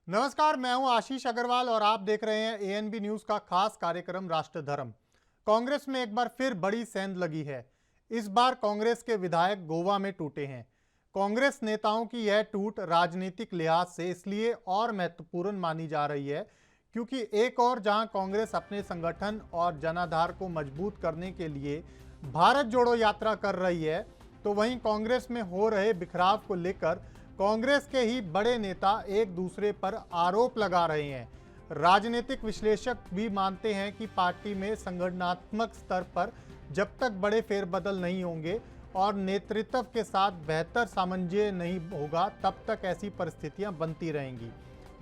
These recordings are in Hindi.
नमस्कार, मैं हूं आशीष अग्रवाल और आप देख रहे हैं एएनबी न्यूज का खास कार्यक्रम राष्ट्र धर्म। कांग्रेस में एक बार फिर बड़ी सेंध लगी है। इस बार कांग्रेस के विधायक गोवा में टूटे हैं। कांग्रेस नेताओं की यह टूट राजनीतिक लिहाज से इसलिए और महत्वपूर्ण मानी जा रही है क्योंकि एक और जहां कांग्रेस अपने संगठन और जनाधार को मजबूत करने के लिए भारत जोड़ो यात्रा कर रही है, तो वहीं कांग्रेस में हो रहे बिखराव को लेकर कांग्रेस के ही बड़े नेता एक दूसरे पर आरोप लगा रहे हैं। राजनीतिक विश्लेषक भी मानते हैं कि पार्टी में संगठनात्मक स्तर पर जब तक बड़े फेरबदल नहीं होंगे और नेतृत्व के साथ बेहतर सामंजस्य नहीं होगा, तब तक ऐसी परिस्थितियां बनती रहेंगी।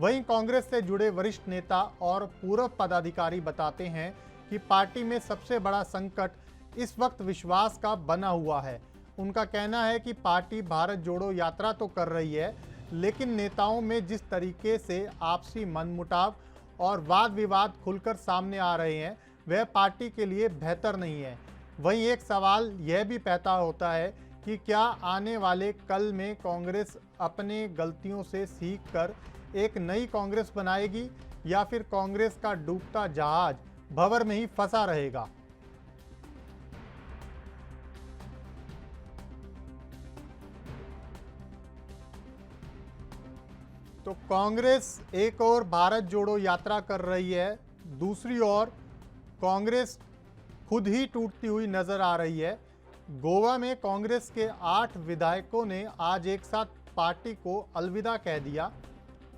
वहीं कांग्रेस से जुड़े वरिष्ठ नेता और पूर्व पदाधिकारी बताते हैं कि पार्टी में सबसे बड़ा संकट इस वक्त विश्वास का बना हुआ है। उनका कहना है कि पार्टी भारत जोड़ो यात्रा तो कर रही है, लेकिन नेताओं में जिस तरीके से आपसी मनमुटाव और वाद विवाद खुलकर सामने आ रहे हैं, वह पार्टी के लिए बेहतर नहीं है। वहीं एक सवाल यह भी पैदा होता है कि क्या आने वाले कल में कांग्रेस अपने गलतियों से सीख कर एक नई कांग्रेस बनाएगी या फिर कांग्रेस का डूबता जहाज भंवर में ही फंसा रहेगा। तो कांग्रेस एक और भारत जोड़ो यात्रा कर रही है, दूसरी ओर कांग्रेस खुद ही टूटती हुई नजर आ रही है। गोवा में कांग्रेस के 8 विधायकों ने आज एक साथ पार्टी को अलविदा कह दिया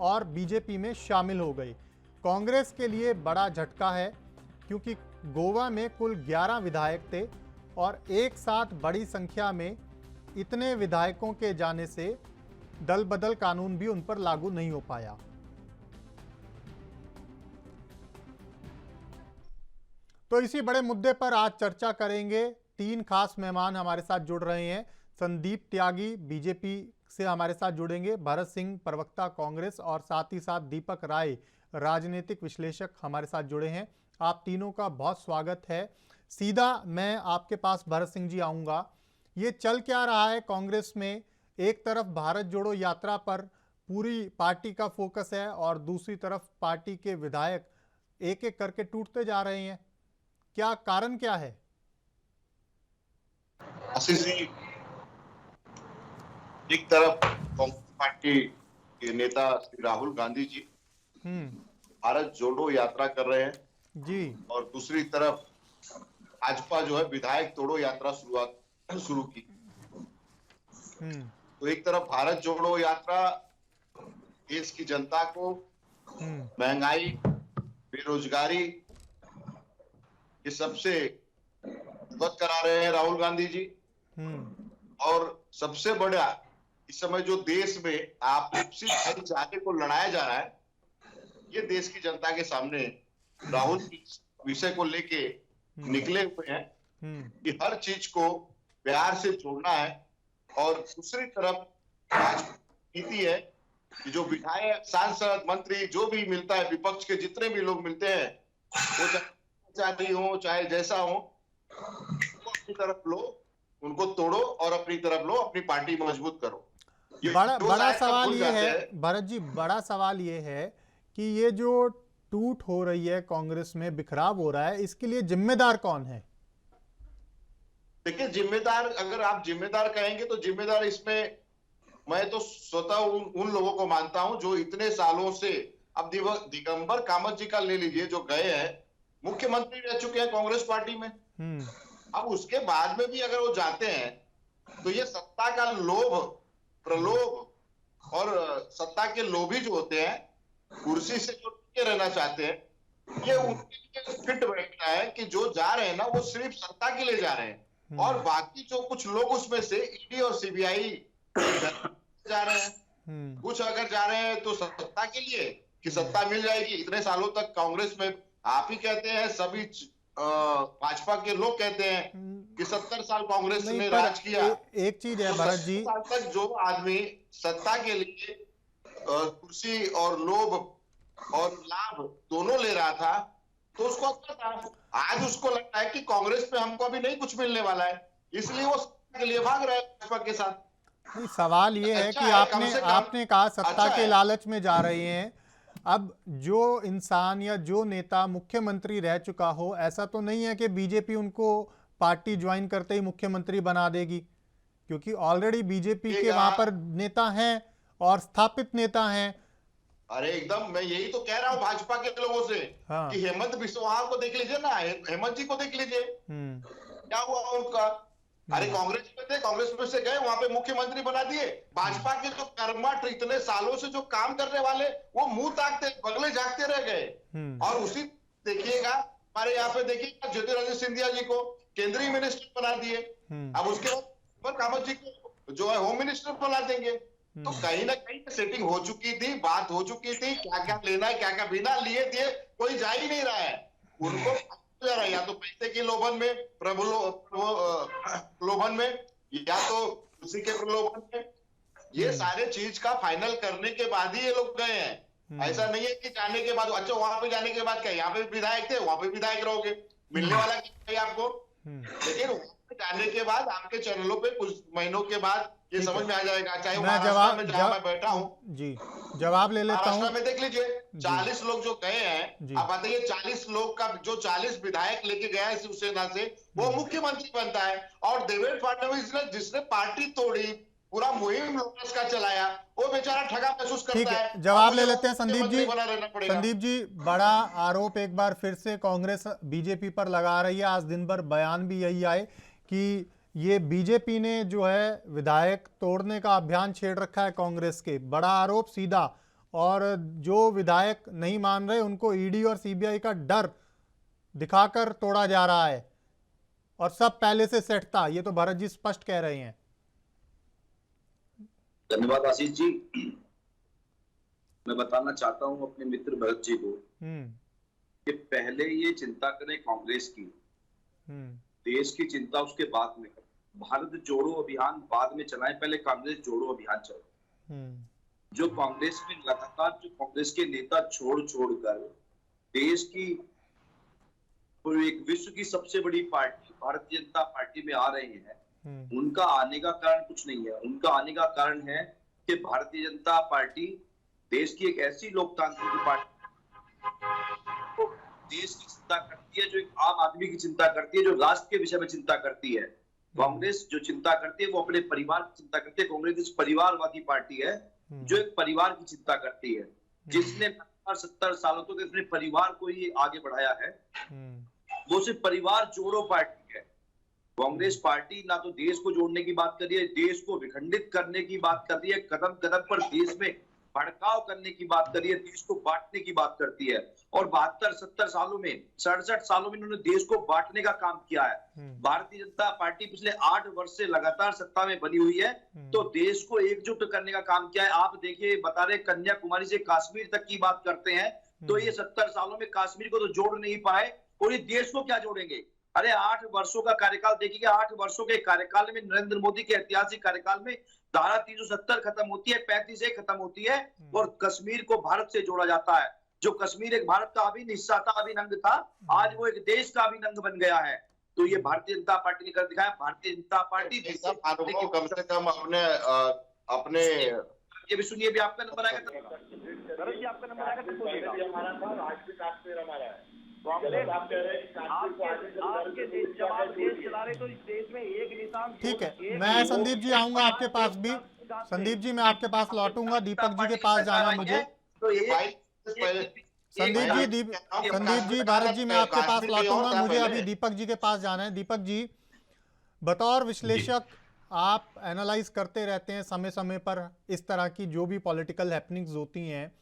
और बीजेपी में शामिल हो गए। कांग्रेस के लिए बड़ा झटका है क्योंकि गोवा में कुल 11 विधायक थे और एक साथ बड़ी संख्या में इतने विधायकों के जाने से दल बदल कानून भी उन पर लागू नहीं हो पाया। तो इसी बड़े मुद्दे पर आज चर्चा करेंगे। 3 खास मेहमान हमारे साथ जुड़ रहे हैं। संदीप त्यागी बीजेपी से हमारे साथ जुड़ेंगे, भरत सिंह प्रवक्ता कांग्रेस और साथ ही साथ दीपक राय राजनीतिक विश्लेषक हमारे साथ जुड़े हैं। आप तीनों का बहुत स्वागत है। सीधा मैं आपके पास भरत सिंह जी आऊंगा। ये चल क्या रहा है कांग्रेस में? एक तरफ भारत जोड़ो यात्रा पर पूरी पार्टी का फोकस है और दूसरी तरफ पार्टी के विधायक एक एक करके टूटते जा रहे हैं। क्या कारण क्या है? आशीष जी, एक तरफ कांग्रेस पार्टी के नेता श्री राहुल गांधी जी भारत जोड़ो यात्रा कर रहे हैं जी, और दूसरी तरफ भाजपा जो है विधायक तोड़ो यात्रा शुरू की। तो एक तरफ भारत जोड़ो यात्रा देश की जनता को महंगाई, बेरोजगारी ये सबसे अवगत करा रहे हैं राहुल गांधी जी। और सबसे बड़ा इस समय जो देश में आपसी भाईचारे को लड़ाया जा रहा है, ये देश की जनता के सामने राहुल की विषय को लेके निकले हुए हैं कि हर चीज को प्यार से जोड़ना है। और दूसरी तरफ नीति है कि जो विधायक, सांसद, मंत्री जो भी मिलता है, विपक्ष के जितने भी लोग मिलते हैं, वो चाहे हो चाहे जैसा हो, अपनी तरफ लो, उनको तोड़ो और अपनी तरफ लो, अपनी पार्टी मजबूत करो। बड़ा सवाल ये है भरत जी, बड़ा सवाल ये है कि ये जो टूट हो रही है कांग्रेस में, बिखराव हो रहा है, इसके लिए जिम्मेदार कौन है? देखिए, जिम्मेदार अगर आप जिम्मेदार कहेंगे तो जिम्मेदार इसमें मैं तो स्वतः उन लोगों को मानता हूं जो इतने सालों से, अब दिगंबर कामत जी का ले लीजिए, जो गए हैं, मुख्यमंत्री रह चुके हैं कांग्रेस पार्टी में। अब उसके बाद में भी अगर वो जाते हैं तो ये सत्ता का लोभ, प्रलोभ और सत्ता के लोभी जो होते हैं, कुर्सी से जो टिके रहना चाहते हैं, ये उनके लिए फिट बैठना है कि जो जा रहे हैं ना, वो सिर्फ सत्ता के लिए जा रहे हैं और बाकी जो कुछ लोग उसमें से ईडी और सीबीआई जा रहे हैं, कुछ अगर जा रहे हैं तो सत्ता के लिए कि सत्ता मिल जाएगी। इतने सालों तक कांग्रेस में आप ही कहते हैं, सभी भाजपा के लोग कहते हैं कि 70 साल कांग्रेस ने राज किया। एक चीज है भरत जी, साल तक जो आदमी सत्ता के लिए कुर्सी और लोभ और लाभ दोनों ले रहा था, तो उसको अच्छा था। आज उसको लगता है कि कांग्रेस पे हमको अभी नहीं कुछ मिलने वाला है, इसलिए वो सत्ता के लिए भाग रहा है भाजपा के साथ। सवाल ये है कि आपने कहा सत्ता के लालच में जा रहे हैं, अब जो इंसान या जो नेता मुख्यमंत्री रह चुका हो, ऐसा तो नहीं है कि बीजेपी उनको पार्टी ज्वाइन करते ही मुख्यमंत्री बना देगी, क्योंकि ऑलरेडी बीजेपी के वहां पर नेता हैं और स्थापित नेता हैं। अरे एकदम, मैं यही तो कह रहा हूँ भाजपा के लोगों से। हाँ। कि हेमंत बिस्वा को देख लीजिए ना, हेमंत जी को देख लीजिए क्या हुआ उनका। अरे कांग्रेस में थे, कांग्रेस में से गए, वहां पे मुख्यमंत्री बना दिए। भाजपा के जो कर्मठ इतने सालों से जो काम करने वाले, वो मुंह ताकते बगले झांकते रह गए। और उसी देखिएगा हमारे यहाँ पे देखिएगा ज्योतिरादित्य सिंधिया जी को केंद्रीय मिनिस्टर बना दिए। अब उसके बाद कामत जी को जो है होम मिनिस्टर बना देंगे। तो कहीं ना कहीं सेटिंग हो चुकी थी, बात हो चुकी थी, क्या क्या लेना है क्या क्या बिना लिए दिए कोई जा ही नहीं रहा है। उनको जा रहा है या तो पैसे के लोभन में, प्रलोभन में, या तो उसी के प्रलोभन में। ये सारे चीज का फाइनल करने के बाद ही ये लोग गए हैं। ऐसा नहीं है कि जाने के बाद, अच्छा वहां पे जाने के बाद क्या यहाँ पे विधायक थे, वहां पे विधायक रहोगे, मिलने वाला क्या है आपको। लेकिन वहां पे जाने के बाद आपके चैनलों पे कुछ महीनों के बाद ये समझ में आ जाएगा। चाहे महाराष्ट्र में जहां मैं बैठा हूँ जी, जवाब ले लेता हूँ। महाराष्ट्र में देख लीजिए 40 लोग जो गए हैं, आप बताइए 40 लोग का जो 40 विधायक लेके गया है शिवसेना से, वो मुख्यमंत्री बनता है। और देवेंद्र फडणवीस ने जिसने पार्टी तोड़ी, पूरा मुहिम लोटस का चलाया, वो बेचारा ठगा महसूस करता है। जवाब ले लेते हैं संदीप जी। संदीप जी, बड़ा आरोप एक बार फिर से कांग्रेस बीजेपी पर लगा रही है। आज दिन भर बयान भी यही आए कि ये बीजेपी ने जो है विधायक तोड़ने का अभियान छेड़ रखा है कांग्रेस के। बड़ा आरोप सीधा। और जो विधायक नहीं मान रहे उनको ईडी और सीबीआई का डर दिखाकर तोड़ा जा रहा है, और सब पहले से सेट था। ये तो भरत जी स्पष्ट कह रहे हैं। धन्यवाद आशीष जी। मैं बताना चाहता हूं अपने मित्र भरत जी को कि पहले ये चिंता करें कांग्रेस की, देश की चिंता उसके बाद में करें। भारत जोड़ो अभियान बाद में चलाएं, पहले कांग्रेस जोड़ो अभियान चलाएं। जो कांग्रेस में लगातार जो कांग्रेस के नेता छोड़ कर देश की एक विश्व की सबसे बड़ी पार्टी भारतीय जनता पार्टी में आ रहे हैं, उनका आने का कारण कुछ नहीं है। उनका आने का कारण है कि भारतीय जनता पार्टी देश की एक ऐसी लोकतांत्रिक पार्टी तो देश की चिंता करती है, जो एक आम आदमी की चिंता करती है, जो राष्ट्र के विषय में चिंता करती है। कांग्रेस जो चिंता करती है वो अपने परिवार की चिंता करती है। कांग्रेस एक परिवारवादी पार्टी है जो एक परिवार की चिंता करती है, जिसने 70 सालों तक अपने परिवार को ही आगे बढ़ाया है। वो सिर्फ परिवार जोड़ो पार्टी है। कांग्रेस पार्टी ना तो देश को जोड़ने की बात कर रही है, देश को विखंडित करने की बात कर रही है, कदम कदम पर देश में भड़काव करने की बात कर रही है, देश को बांटने की बात करती है। और 72-70 सालों में 67 सालों में इन्होंने देश को बांटने का काम किया है। भारतीय जनता पार्टी पिछले 8 वर्ष से लगातार सत्ता में बनी हुई है, तो देश को एकजुट करने का काम किया है। आप देखिए, बता रहे कन्याकुमारी से कश्मीर तक की बात करते हैं, तो ये 70 सालों में कश्मीर को तो जोड़ नहीं पाए, और ये देश को क्या जोड़ेंगे। अरे 8 वर्षों का कार्यकाल देखिए, 8 वर्षों के कार्यकाल में नरेंद्र मोदी के ऐतिहासिक कार्यकाल में धारा 370 खत्म होती है, 35 खत्म होती है, और कश्मीर को भारत से जोड़ा जाता है। जो कश्मीर एक भारत का अभिन्न हिस्सा था, अभिन्न अंग था, आज वो एक देश का अभिन्न अंग बन गया है। तो ये भारतीय जनता पार्टी ने कर दिखाया। भारतीय जनता पार्टी कम से कम अपने ये भी सुनिए, भी आपका नंबर आएगा तो आपका नंबर आएगा तो ठीक है, मैं संदीप जी आऊंगा आपके पास भी। संदीप जी, मैं आपके पास लौटूंगा। दीपक जी के पास जाना मुझे। संदीप जी, भारत जी, मैं आपके पास लौटूंगा। मुझे अभी दीपक जी के पास जाना है। दीपक जी, बतौर विश्लेषक आप एनालाइज करते रहते हैं समय समय पर इस तरह की जो भी पॉलिटिकल हैपनिंग्स होती हैं।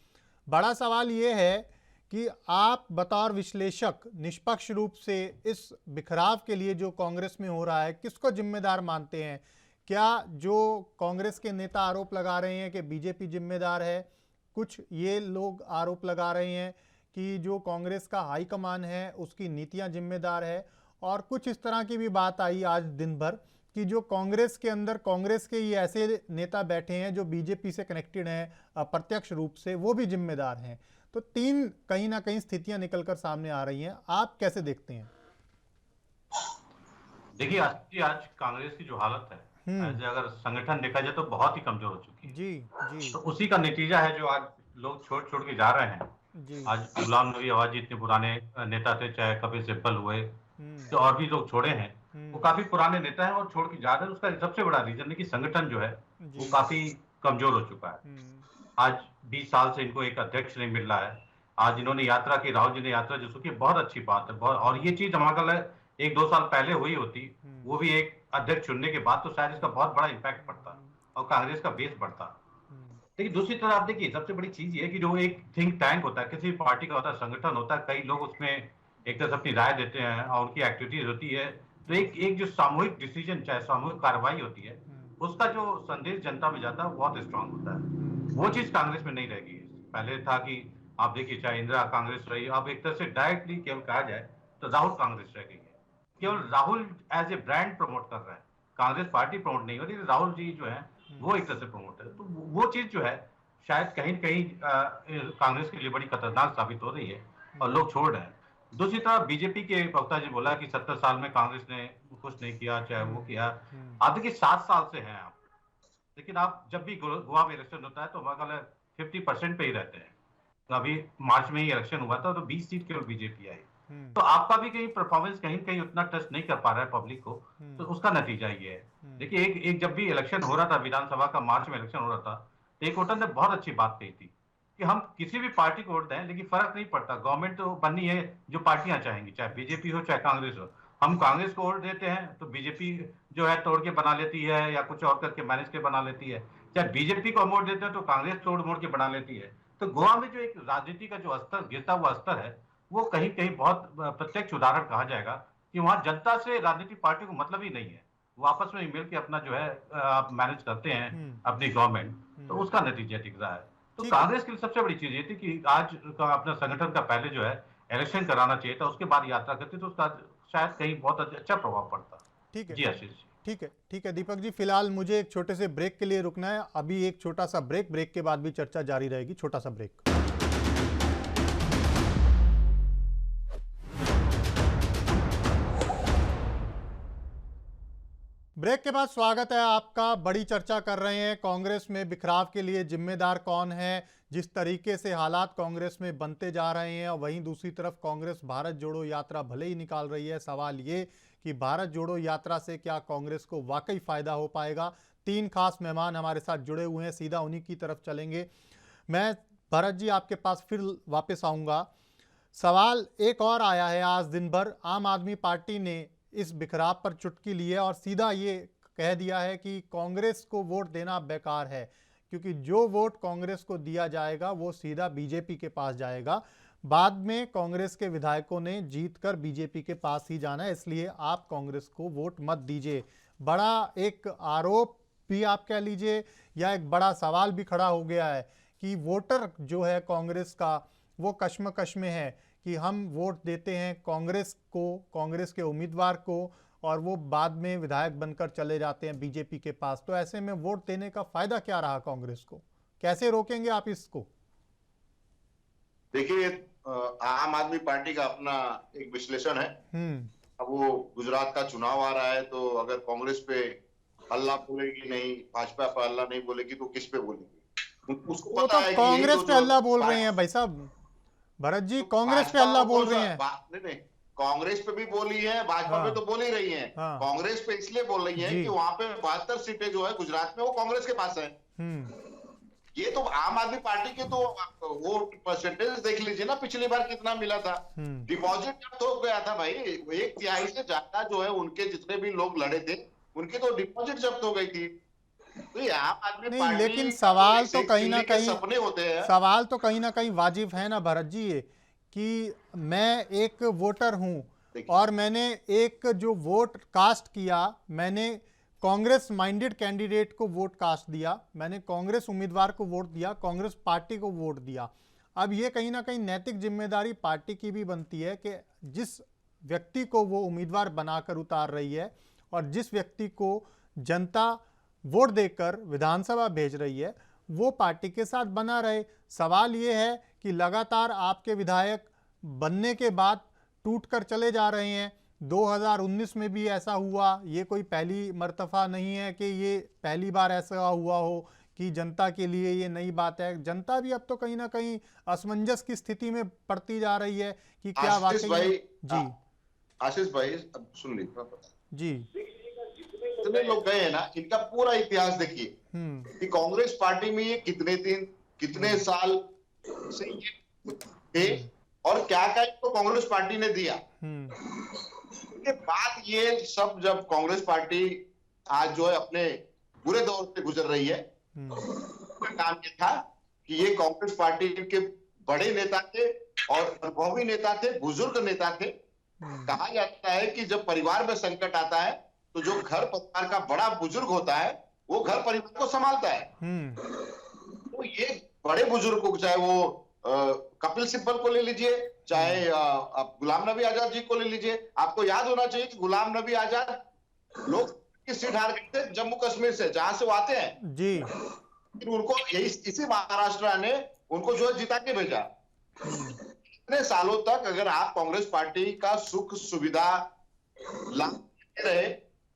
बड़ा सवाल ये है कि आप बतौर विश्लेषक निष्पक्ष रूप से इस बिखराव के लिए जो कांग्रेस में हो रहा है, किसको जिम्मेदार मानते हैं? क्या जो कांग्रेस के नेता आरोप लगा रहे हैं कि बीजेपी जिम्मेदार है, कुछ ये लोग आरोप लगा रहे हैं कि जो कांग्रेस का हाईकमान है उसकी नीतियां जिम्मेदार है, और कुछ इस तरह की भी बात आई आज दिन भर कि जो कांग्रेस के अंदर कांग्रेस के ये ऐसे नेता बैठे हैं जो बीजेपी से कनेक्टेड हैं अप्रत्यक्ष रूप से, वो भी जिम्मेदार हैं। तो 3 कहीं ना कहीं स्थितियां निकलकर सामने आ रही हैं। आप कैसे देखते हैं? देखिए आज कांग्रेस की जो हालत है, अगर संगठन देखा जाए तो बहुत ही कमजोर हो चुकी है। जी। तो उसी का नतीजा है जो आज लोग छोड़ के जा रहे हैं। जी। आज गुलाम नबी आवाजी इतने पुराने नेता थे, चाहे कपिल सिब्बल हुए, तो और भी लोग छोड़े हैं, वो काफी पुराने नेता हैं और छोड़ के जा रहे हैं। उसका सबसे बड़ा रीजन है कि संगठन जो है वो जी। काफी कमजोर हो चुका है। आज 20 साल से इनको एक अध्यक्ष नहीं मिल रहा है। आज इन्होंने यात्रा की, राहुल जी ने यात्रा जिसको की, बहुत अच्छी बात है, बहुत। और ये चीज हमारा ख्याल है 1-2 साल पहले हुई होती, वो भी एक अध्यक्ष चुनने के बाद, तो शायद इसका बहुत बड़ा इम्पैक्ट पड़ता और कांग्रेस का बेस बढ़ता। लेकिन दूसरी तरफ आप देखिए, सबसे बड़ी चीज ये है कि जो एक थिंक टैंक होता है, किसी भी पार्टी का होता है, संगठन होता है, कई लोग उसमें एक तरह से अपनी राय देते हैं और उनकी एक्टिविटीज होती है, तो एक एक जो सामूहिक डिसीजन, चाहे सामूहिक कार्रवाई होती है, उसका जो संदेश जनता में जाता है वो बहुत स्ट्रांग होता है। वो चीज कांग्रेस में नहीं रहेगी। पहले था कि आप देखिए, चाहे इंदिरा कांग्रेस रही, अब एक तरह से डायरेक्टली केवल कहा जाए तो राहुल कांग्रेस रह गई है। केवल Rahul as a brand promote कर रहा है, कांग्रेस पार्टी प्रमोट नहीं हो रही, राहुल जी जो है वो एक तरह से प्रमोट है। तो वो चीज जो है शायद कहीं न कहीं कांग्रेस के लिए बड़ी खतरनाक साबित हो रही है और लोग छोड़ रहे हैं। दूसरी तरफ बीजेपी के प्रवक्ता जी बोला कि 70 साल में कांग्रेस ने कुछ नहीं किया, चाहे वो किया। आप देखिए 7 साल से हैं आप, लेकिन आप जब भी गोवा में इलेक्शन होता है तो हमारा ख्याल है 50% पे ही रहते हैं। तो अभी मार्च में ही इलेक्शन हुआ था तो 20 सीट केवल बीजेपी आई। तो आपका भी कहीं परफॉर्मेंस कहीं कहीं उतना टच नहीं कर पा रहा है पब्लिक को, तो उसका नतीजा ये है। देखिए एक जब भी इलेक्शन हो रहा था, विधानसभा का मार्च में इलेक्शन हो रहा था, तो एक वोटर ने बहुत अच्छी बात कही थी कि हम किसी भी पार्टी को वोट दें, लेकिन फर्क नहीं पड़ता, गवर्नमेंट तो बननी है जो पार्टियां चाहेंगी, चाहे बीजेपी हो चाहे कांग्रेस हो। हम कांग्रेस को वोट देते हैं तो बीजेपी जो है तोड़ के बना लेती है या कुछ और करके मैनेज के बना लेती है, चाहे बीजेपी को हम वोट देते हैं तो कांग्रेस तोड़ मोड़ के बना लेती है। तो गोवा में जो एक राजनीति का जो स्तर, गिरता हुआ स्तर है, वो कहीं कहीं बहुत प्रत्यक्ष उदाहरण कहा जाएगा कि वहां जनता से राजनीतिक पार्टी को मतलब ही नहीं है। वो आपस में मिल के अपना जो है आप मैनेज करते हैं अपनी गवर्नमेंट, तो उसका नतीजा दिख रहा है। तो ठीक है। कांग्रेस के लिए सबसे बड़ी चीज ये थी कि आज का अपना संगठन का पहले जो है इलेक्शन कराना चाहिए था, उसके बाद यात्रा करती तो उसका शायद कहीं बहुत अच्छा प्रभाव पड़ता। ठीक है। जी आशीष जी। ठीक है दीपक जी, फिलहाल मुझे एक छोटे से ब्रेक के लिए रुकना है। अभी एक छोटा सा ब्रेक के बाद भी चर्चा जारी रहेगी। छोटा सा ब्रेक। ब्रेक के बाद स्वागत है आपका। बड़ी चर्चा कर रहे हैं कांग्रेस में बिखराव के लिए जिम्मेदार कौन है, जिस तरीके से हालात कांग्रेस में बनते जा रहे हैं। और वहीं दूसरी तरफ कांग्रेस भारत जोड़ो यात्रा भले ही निकाल रही है, सवाल ये कि भारत जोड़ो यात्रा से क्या कांग्रेस को वाकई फायदा हो पाएगा। 3 खास मेहमान हमारे साथ जुड़े हुए हैं, सीधा उन्हीं की तरफ चलेंगे। मैं भरत जी आपके पास फिर वापस आऊँगा। सवाल एक और आया है आज दिन भर। आम आदमी पार्टी ने इस बिखराव पर चुटकी ली है और सीधा ये कह दिया है कि कांग्रेस को वोट देना बेकार है, क्योंकि जो वोट कांग्रेस को दिया जाएगा वो सीधा बीजेपी के पास जाएगा। बाद में कांग्रेस के विधायकों ने जीतकर बीजेपी के पास ही जाना है, इसलिए आप कांग्रेस को वोट मत दीजिए। बड़ा एक आरोप भी आप कह लीजिए या एक बड़ा सवाल भी खड़ा हो गया है कि वोटर जो है कांग्रेस का वो कश्मकश में है कि हम वोट देते हैं कांग्रेस को, कांग्रेस के उम्मीदवार को, और वो बाद में विधायक बनकर चले जाते हैं बीजेपी के पास। तो ऐसे में वोट देने का फायदा क्या रहा कांग्रेस को? कैसे रोकेंगे आप इसको? देखिए, आम आदमी पार्टी का अपना एक विश्लेषण है। अब वो गुजरात का चुनाव आ रहा है, तो अगर कांग्रेस पे हल्ला बोलेगी नहीं, भाजपा पे हल्ला नहीं बोलेगी तो किस पे बोलेगी? उसको वो पता तो है कि कांग्रेस पे हल्ला बोल रहे हैं भाई साहब। भरत जी, कांग्रेस पे हल्ला बोल रहे हैं। नहीं, कांग्रेस पे भी बोली है, भाजपा पे तो बोल ही रही है। कांग्रेस पे इसलिए बोल रही है कि वहां पे 72 सीटें जो है गुजरात में वो कांग्रेस के पास है। ये तो आम आदमी पार्टी के तो वो परसेंटेज देख लीजिए ना, पिछली बार कितना मिला था। डिपॉजिट जब्त हो गया था भाई, 1/3 से ज्यादा जो है उनके जितने भी लोग लड़े थे उनकी तो डिपॉजिट जब्त हो गई थी। तो ये आम आदमी नहीं, पार्टी, लेकिन सवाल तो कहीं ना कहीं सपने होते हैं। सवाल तो कहीं ना कहीं वाजिब है ना भरत जी, ये कि मैं एक वोटर हूं और मैंने एक जो वोट कास्ट किया, मैंने कांग्रेस माइंडेड कैंडिडेट को वोट कास्ट दिया, मैंने कांग्रेस उम्मीदवार को वोट दिया, कांग्रेस पार्टी को वोट दिया। अब ये कहीं ना कहीं नैतिक जिम्मेदारी पार्टी की भी बनती है कि जिस व्यक्ति को वो उम्मीदवार बनाकर उतार रही है और जिस व्यक्ति को जनता वोट देकर विधानसभा भेज रही है वो पार्टी के साथ बना रहे। सवाल ये है कि लगातार आपके विधायक बनने के बाद टूटकर चले जा रहे हैं। 2019 में भी ऐसा हुआ, ये कोई पहली मर्तबा नहीं है कि ये पहली बार ऐसा हुआ हो कि जनता के लिए ये नई बात है। जनता भी अब तो कहीं ना कहीं असमंजस की स्थिति में पड़ती जा रही है कि क्या वाकई में। जी आशीष भाई, अब सुन लीजिए जी। जितने लोग गए हैं ना, इनका पूरा इतिहास देखिए कि कांग्रेस पार्टी में ये कितने दिन, कितने साल से ये थे और क्या क्या इनको कांग्रेस पार्टी ने दिया। के बाद ये सब, जब कांग्रेस पार्टी आज जो है अपने बुरे दौर से गुजर रही है, काम ये था कि ये कांग्रेस पार्टी के बड़े नेता थे और अनुभवी नेता थे, बुजुर्ग नेता थे। कहा जाता है कि जब परिवार में संकट आता है तो जो घर परिवार का बड़ा बुजुर्ग होता है वो घर परिवार को संभालता है। तो ये बड़े बुजुर्ग को, चाहे वो कपिल सिब्बल को ले लीजिए, चाहे आप गुलाम नबी आजाद जी को ले लीजिए। आपको याद होना चाहिए कि गुलाम नबी आजाद लोग की सीट हार गए थे जम्मू कश्मीर से, जहां से वो आते हैं जी। उनको इसी महाराष्ट्र ने उनको जो है जिता के भेजा। इतने सालों तक अगर आप कांग्रेस पार्टी का सुख सुविधा लाते रहे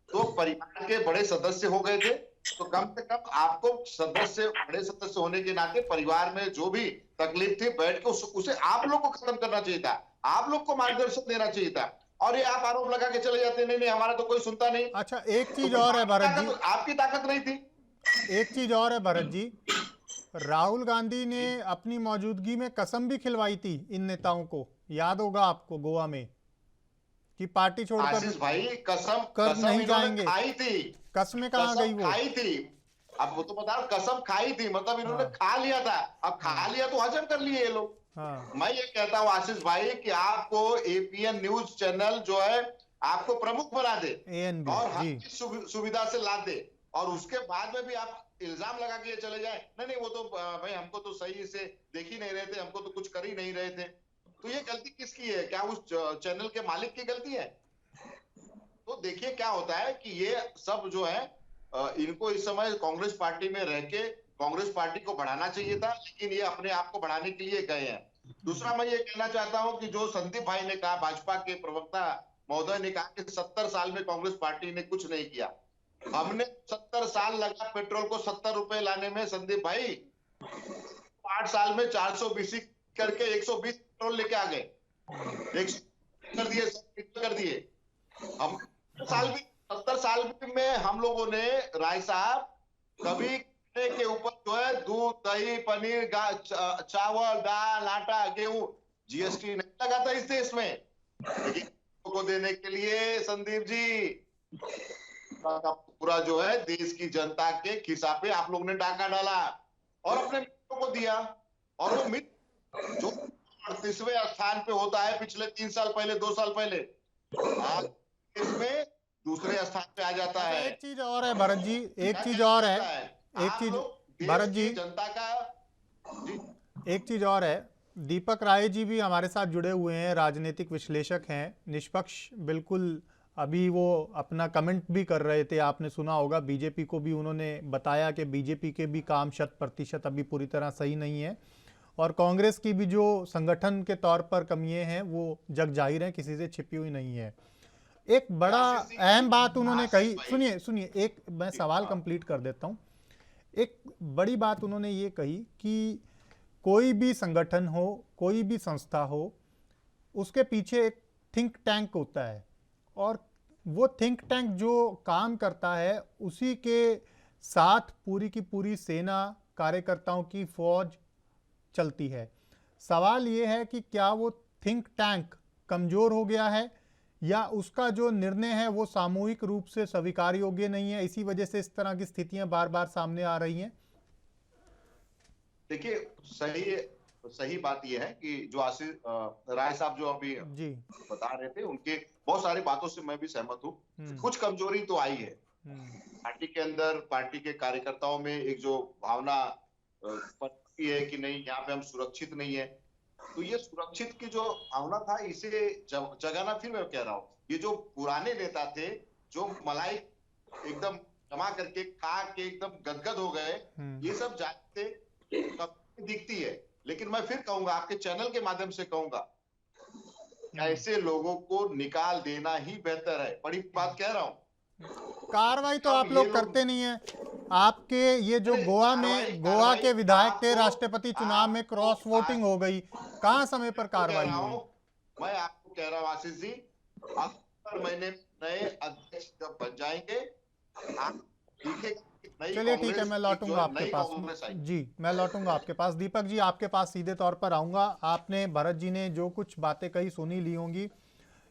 तो परिवार के बड़े सदस्य हो गए थे, तो कम से कम आपको बड़े सदस्य होने के नाते परिवार में जो भी तकलीफ थी बैठ के उसे आप लोग को खत्म करना चाहिए था, आप लोग को मार्गदर्शन देना चाहिए था। और ये आप आरोप लगा के चले जाते, नहीं हमारा तो कोई सुनता नहीं। अच्छा, एक चीज और है भरत जी, आपकी ताकत नहीं थी। एक चीज और है भरत जी, राहुल गांधी ने अपनी मौजूदगी में कसम भी खिलवाई थी इन नेताओं को, याद होगा आपको, गोवा में, कि पार्टी छोड़कर आशीष भाई कसम नहीं जाएंगे। खाई थी, कसमें कहाँ गई वो? खाई थी। अब वो तो बता रहा, कसम खाई थी मतलब इन्होंने खा लिया था। अब खा लिया तो हजम कर लिए ये लोग। मैं ये कहता हूँ आशीष भाई कि आपको एपीएन न्यूज चैनल जो है आपको प्रमुख बना दे और हर सुविधा से ला दे, और उसके बाद में भी आप इल्जाम लगा के चले जाए, नहीं वो तो भाई हमको तो सही से देख ही नहीं रहे थे, हमको तो कुछ कर ही नहीं रहे थे। तो ये गलती किसकी है? क्या उस चैनल के मालिक की गलती है? तो देखिए क्या होता है कि ये सब जो है इनको इस समय कांग्रेस पार्टी में रह के कांग्रेस पार्टी को बढ़ाना चाहिए था, लेकिन ये अपने आप को बढ़ाने के लिए गए हैं। दूसरा मैं ये कहना चाहता हूं कि जो संदीप भाई ने कहा, भाजपा के प्रवक्ता महोदय ने कहा कि 70 साल में कांग्रेस पार्टी ने कुछ नहीं किया। हमने 70 साल लगा पेट्रोल को 70 रुपए लाने में संदीप भाई, 8 साल में 420 करके 120 पेट्रोल लेके आ गए, 100 कर दिए। हम 70 साल में हम लोगों ने, राय साहब, कभी के ऊपर जो है दूध, दही, पनीर, चावल, दाल, आटा, गेहूं जीएसटी नहीं लगा था इस देश में, लेकिन को देने के लिए संदीप जी पूरा जो है देश की जनता के खिसा पे आप लोग ने डाका डाला और अपने मित्रों को दिया। और वो मित्र जो 38वें स्थान पे होता है पिछले 3 साल पहले, 2 साल पहले, आज इसमें दूसरे स्थान पे आ जाता है। एक चीज और है भरत जी, एक चीज और है, एक चीज भरत जी, जनता का एक चीज और है, दीपक राय जी भी हमारे साथ जुड़े हुए हैं, राजनीतिक विश्लेषक हैं, निष्पक्ष बिल्कुल। अभी वो अपना कमेंट भी कर रहे थे, आपने सुना होगा। बीजेपी को भी उन्होंने बताया कि बीजेपी के भी काम 100% अभी पूरी तरह सही नहीं है, और कांग्रेस की भी जो संगठन के तौर पर कमियां हैं वो जग जाहिर है, किसी से छिपी हुई नहीं है। एक बड़ा अहम बात उन्होंने कही, सुनिए एक मैं सवाल कंप्लीट कर देता हूं। एक बड़ी बात उन्होंने ये कही कि कोई भी संगठन हो, कोई भी संस्था हो, उसके पीछे एक थिंक टैंक होता है, और वो थिंक टैंक जो काम करता है उसी के साथ पूरी की पूरी सेना, कार्यकर्ताओं की फौज चलती है। सवाल ये है कि क्या वो थिंक टैंक कमजोर हो गया है, या उसका जो निर्णय है वो सामूहिक रूप से स्वीकार योग्य नहीं है, इसी वजह से इस तरह की स्थितियां बार बार सामने आ रही हैं? देखिए, सही बात यह है कि जो आशीष राय साहब जो अभी जी बता रहे थे, उनके बहुत सारी बातों से मैं भी सहमत हूँ। कुछ कमजोरी तो आई है पार्टी के अंदर, पार्टी के कार्यकर्ताओं में एक जो भावना है कि नहीं यहाँ पे हम सुरक्षित नहीं है, तो ये सुरक्षित की जो भावना था इसे जगाना, फिर मैं कह रहा हूँ, ये जो पुराने नेता थे जो मलाई एकदम जमा करके खा के एकदम गदगद हो गए, ये सब जानते दिखती है। लेकिन मैं फिर कहूंगा, आपके चैनल के माध्यम से कहूंगा, ऐसे लोगों को निकाल देना ही बेहतर है। बड़ी बात कह रहा हूं, कार्रवाई तो आप लोग करते नहीं है। आपके ये जो गोवा के विधायक थे, राष्ट्रपति चुनाव में क्रॉस वोटिंग हो गई, कहाँ समय पर कार्रवाई हुई? मैं आपको कह रहा हूँ आशीष जी, अक्टूबर महीने नए अध्यक्ष जब बन जाएंगे, आप चलिए ठीक है, मैं लौटूंगा आपके पास जी, मैं लौटूंगा आपके पास। दीपक जी, आपके पास सीधे तौर पर आऊंगा। आपने भरत जी ने जो कुछ बातें कही सुनी ली होंगी,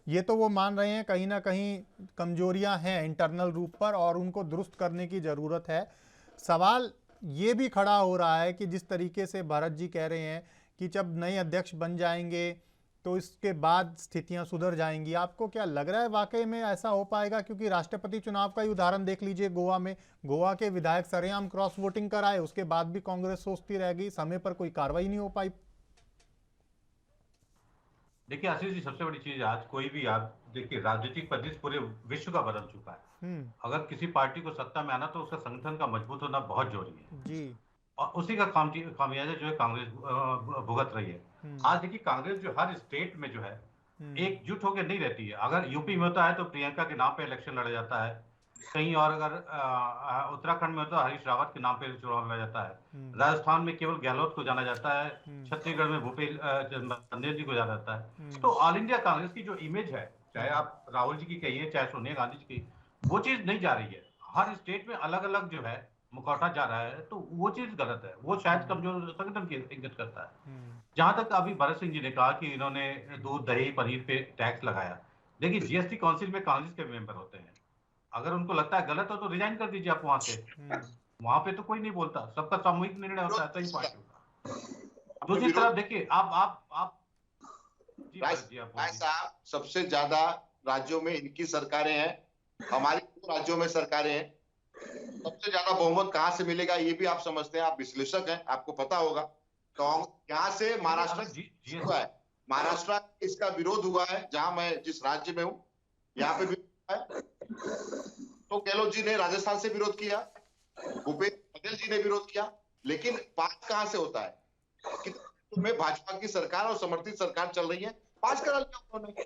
ये तो वो मान रहे हैं कहीं ना कहीं कमजोरियां हैं इंटरनल रूप पर और उनको दुरुस्त करने की ज़रूरत है। सवाल ये भी खड़ा हो रहा है कि जिस तरीके से भरत जी कह रहे हैं कि जब नए अध्यक्ष बन जाएंगे तो इसके बाद स्थितियां सुधर जाएंगी, आपको क्या लग रहा है वाकई में ऐसा हो पाएगा? क्योंकि राष्ट्रपति चुनाव का ही उदाहरण देख लीजिए, गोवा में गोवा के विधायक सरेआम क्रॉस वोटिंग कराए, उसके बाद भी कांग्रेस सोचती रह गई, समय पर कोई कार्रवाई नहीं हो पाई। देखिए आशीष जी, सबसे बड़ी चीज आज कोई भी, आप देखिए राजनीतिक परिदृश्य पूरे विश्व का बदल चुका है। अगर किसी पार्टी को सत्ता में आना तो उसका संगठन का मजबूत होना बहुत जरूरी है जी। और उसी का खामियाजा जो है कांग्रेस भुगत रही है। आज देखिए कांग्रेस जो हर स्टेट में जो है एकजुट होकर नहीं रहती है। अगर यूपी में होता है तो प्रियंका के नाम पे इलेक्शन लड़ा जाता है, कहीं और अगर उत्तराखंड में होता है हरीश रावत के नाम पे चुनाव लड़ा जाता है, राजस्थान में केवल गहलोत को जाना जाता है, छत्तीसगढ़ में भूपेश बघेल जी को जाना जाता है। तो ऑल इंडिया कांग्रेस की जो इमेज है, चाहे आप राहुल जी की कहिए चाहे सोनिया गांधी जी की, वो चीज नहीं जा रही है। हर स्टेट में अलग अलग जो है मुखौटा जा रहा है, तो वो चीज गलत है। वो शायद कमजोर संगठन की इंगित करता है। जहां तक अभी भरत सिंह जी ने कहा कि इन्होंने दूध दही पनीर पे टैक्स लगाया, देखिए जीएसटी काउंसिल में कांग्रेस के मेंबर होते हैं, अगर उनको लगता है गलत हो तो रिजाइन कर दीजिए आप वहां से। वहां पे तो कोई नहीं बोलता, सबका सामूहिक निर्णय होता है, सही पार्टी होता। दूसरी तरफ देखिए आप भाई साहब, सबसे ज्यादा राज्यों में इनकी सरकारें हैं, हमारी राज्यों में सरकारें हैं। सबसे ज्यादा बहुमत कहां से मिलेगा ये भी आप समझते हैं, आप विश्लेषक हैं, आपको पता होगा। यहाँ से महाराष्ट्र हुआ है, महाराष्ट्र इसका विरोध हुआ है, जहां मैं जिस राज्य में हूं यहाँ पे भी है। तो गहलोत जी ने राजस्थान से विरोध किया, भूपेश बघेल जी ने विरोध किया, लेकिन पास कहां से होता है कि में भाजपा की सरकार और समर्थित सरकार चल रही है, पास करा लिया उन्होंने।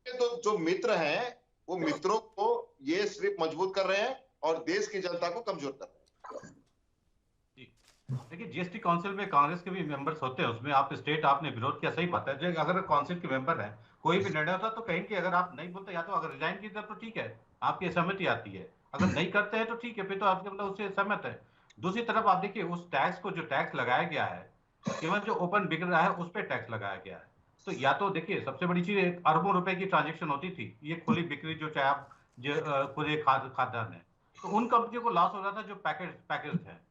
तो जो मित्र हैं वो मित्रों को ये सिर्फ मजबूत कर रहे हैं और देश की जनता को कमजोर कर रहे हैं। देखिए जीएसटी काउंसिल में कांग्रेस के भी मेंबर्स होते हैं, उसमें आप स्टेट आपने विरोध किया, सही बात है। अगर काउंसिल के मेंबर हैं, कोई भी निर्णय होता तो कहेंगे अगर आप नहीं बोलते या तो अगर रिजाइन कीजिए तो ठीक है, आपकी सहमति आती है, अगर नहीं करते हैं तो ठीक है, फिर तो आपके मतलब उससे सहमत है। दूसरी तरफ आप देखिए उस टैक्स को, जो टैक्स लगाया गया है, केवल जो ओपन बिक रहा है उस पर टैक्स लगाया गया है। तो या तो देखिए सबसे बड़ी चीज अरबों रुपए की ट्रांजेक्शन होती थी, ये खुली बिक्री जो चाहे आप जो पूरे खाद्यान्न है, तो उन कंपनियों को लॉस हो रहा था जो पैकेज है।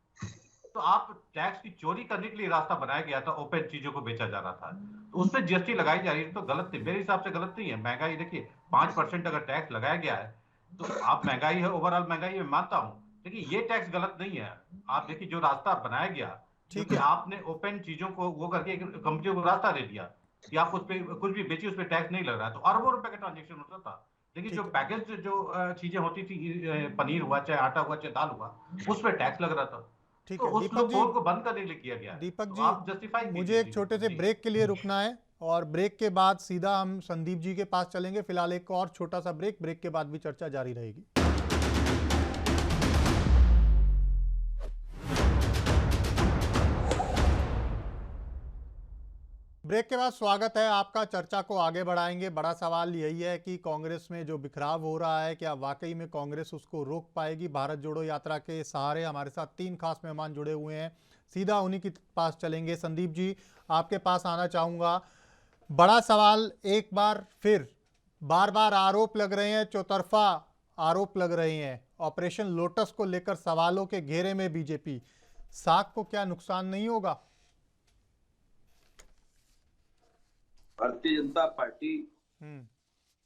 तो आप टैक्स की चोरी करने के लिए रास्ता बनाया गया था, ओपन चीजों को बेचा जा रहा था, तो उस पर जीएसटी लगाई जा रही है, तो गलत थी मेरे हिसाब से, गलत नहीं है। महंगाई देखिए 5% अगर टैक्स लगाया गया है तो आप महंगाई है, ओवरऑल महंगाई में मानता हूँ, लेकिन ये टैक्स गलत नहीं है। आप देखिए जो रास्ता बनाया गया, क्योंकि आपने ओपन चीजों को वो करके कंपनियों को रास्ता दे दिया कि आप उस पर कुछ भी बेचिए, उस पर टैक्स नहीं लग रहा है, तो अरबों रुपए का ट्रांजेक्शन होता था। लेकिन जो पैकेज जो चीजें होती थी, पनीर हुआ चाहे आटा हुआ चाहे दाल हुआ, उस पर टैक्स लग रहा था। ठीक तो है दीपक जी, को बंद करने के लिए किया गया है। दीपक तो आप जी मुझे एक छोटे से ब्रेक के लिए रुकना है और ब्रेक के बाद सीधा हम संदीप जी के पास चलेंगे। फिलहाल एक और छोटा सा ब्रेक के बाद भी चर्चा जारी रहेगी। ब्रेक के बाद स्वागत है आपका। चर्चा को आगे बढ़ाएंगे। बड़ा सवाल यही है कि कांग्रेस में जो बिखराव हो रहा है, क्या वाकई में कांग्रेस उसको रोक पाएगी? भारत जोड़ो यात्रा के सहारे हमारे साथ 3 खास मेहमान जुड़े हुए हैं, सीधा उन्हीं के पास चलेंगे। संदीप जी, आपके पास आना चाहूँगा। बड़ा सवाल एक बार फिर, बार बार आरोप लग रहे हैं, चौतरफा आरोप लग रहे हैं, ऑपरेशन लोटस को लेकर सवालों के घेरे में बीजेपी। साख को क्या नुकसान नहीं होगा? भारतीय जनता पार्टी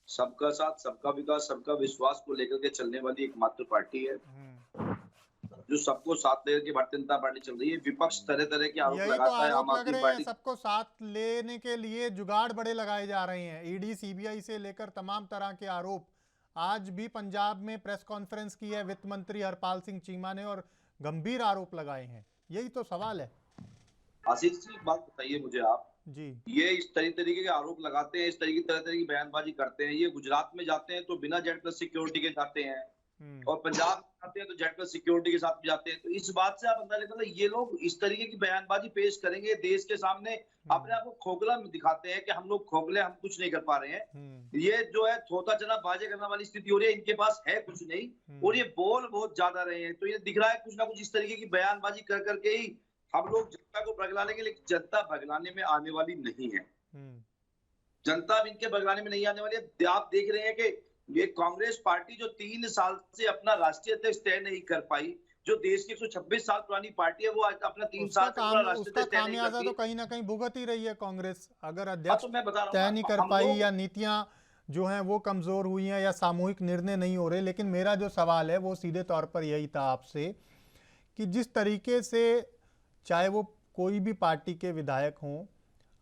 सबका साथ, सबका विकास, सबका विश्वास को लेकर के चलने वाली एकमात्र पार्टी है जो सबको साथ लेकर के भारतीय जनता पार्टी चल रही है। विपक्ष तरह तरह के आरोप लगाता है। आम आदमी पार्टी सबको साथ लेने के लिए जुगाड़ बड़े लगाए जा रहे हैं, ईडी सीबीआई से लेकर तमाम तरह के आरोप। आज भी पंजाब में प्रेस कॉन्फ्रेंस की है वित्त मंत्री हरपाल सिंह चीमा ने और गंभीर आरोप लगाए हैं। यही तो सवाल है। आशीष जी, एक बात बताइए मुझे आप जी, ये इस तरीके के आरोप लगाते हैं, इस तरह की बयानबाजी करते हैं, ये गुजरात में जाते हैं तो बिना जेड प्लस सिक्योरिटी के जाते हैं, और पंजाब में जाते हैं तो जेट प्लस सिक्योरिटी के साथ भी जाते हैं। तो इस बात से आप अंदाजा लगाइए ये लोग इस तरीके की बयानबाजी पेश करेंगे देश के सामने, अपने आप को खोखला दिखाते हैं कि हम लोग खोखले, हम कुछ नहीं कर पा रहे हैं। ये जो है थोथा चना बाजे करने वाली स्थिति हो रही है, इनके पास है कुछ नहीं और ये बोल बहुत ज्यादा रहे हैं। तो ये दिख रहा है कुछ ना कुछ इस तरीके की बयानबाजी कर करके ही हम लोग जनता को भगला लेंगे, लेकिन जनता भगलाने में आने वाली नहीं है। जनता अब इनके भगलाने में नहीं आने वाली है। आप देख रहे हैं कि ये कांग्रेस पार्टी जो 3 साल से अपना राष्ट्रीय अध्यक्ष तय नहीं कर पाई, जो देश की 126 साल पुरानी पार्टी है, वो आज अपना 3 साल से पूरा राष्ट्रीय अध्यक्ष तय नहीं करती। तो कहीं ना कहीं भुगत ही रही है कांग्रेस, अगर अध्यक्ष तो मैं बता रहा तय नहीं कर पाई या नीतियां जो हैं वो कमजोर हुई हैं या सामूहिक निर्णय नहीं हो रहे। लेकिन मेरा जो सवाल है वो सीधे तौर पर यही था आपसे कि जिस तरीके से चाहे वो कोई भी पार्टी के विधायक हों,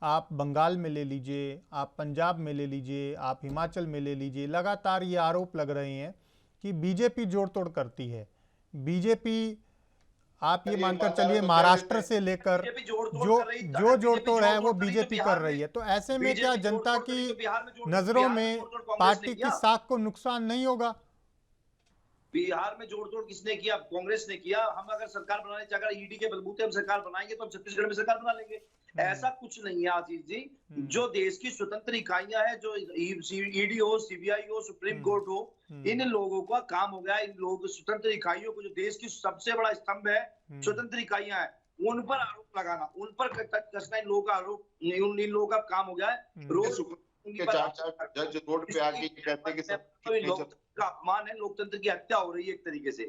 आप बंगाल में ले लीजिए, आप पंजाब में ले लीजिए, आप हिमाचल में ले लीजिए, लगातार ये आरोप लग रहे हैं कि बीजेपी जोड़ तोड़ करती है। बीजेपी आप ये मानकर चलिए महाराष्ट्र से लेकर जो जोड़ तोड़ है वो बीजेपी कर रही है। तो ऐसे में क्या जनता की नजरों में पार्टी की साख को नुकसान नहीं होगा? बिहार में जोड़ तोड़ किसने किया? कांग्रेस ने किया। हम अगर सरकार बनाने चाहे, अगर ईडी के बलबूते हम सरकार बनाएंगे तो हम छत्तीसगढ़ में सरकार बना लेंगे। ऐसा कुछ नहीं है आशीष जी। जो देश की स्वतंत्र इकाइयां हैं, जो ईडी हो, सीबीआई हो, सुप्रीम कोर्ट हो, इन लोगों का काम हो गया, इन लोगों स्वतंत्र इकाइयों को, जो देश की सबसे बड़ा स्तंभ है, स्वतंत्र इकाइयां हैं, उन पर आरोप लगाना, उन पर कसना इन लोगों का आरोप, इन लोगों का काम हो गया है। रोज चार जज रोड पे आके कहते हैं कि सब का अपमान है, लोकतंत्र की हत्या हो रही है एक तरीके से।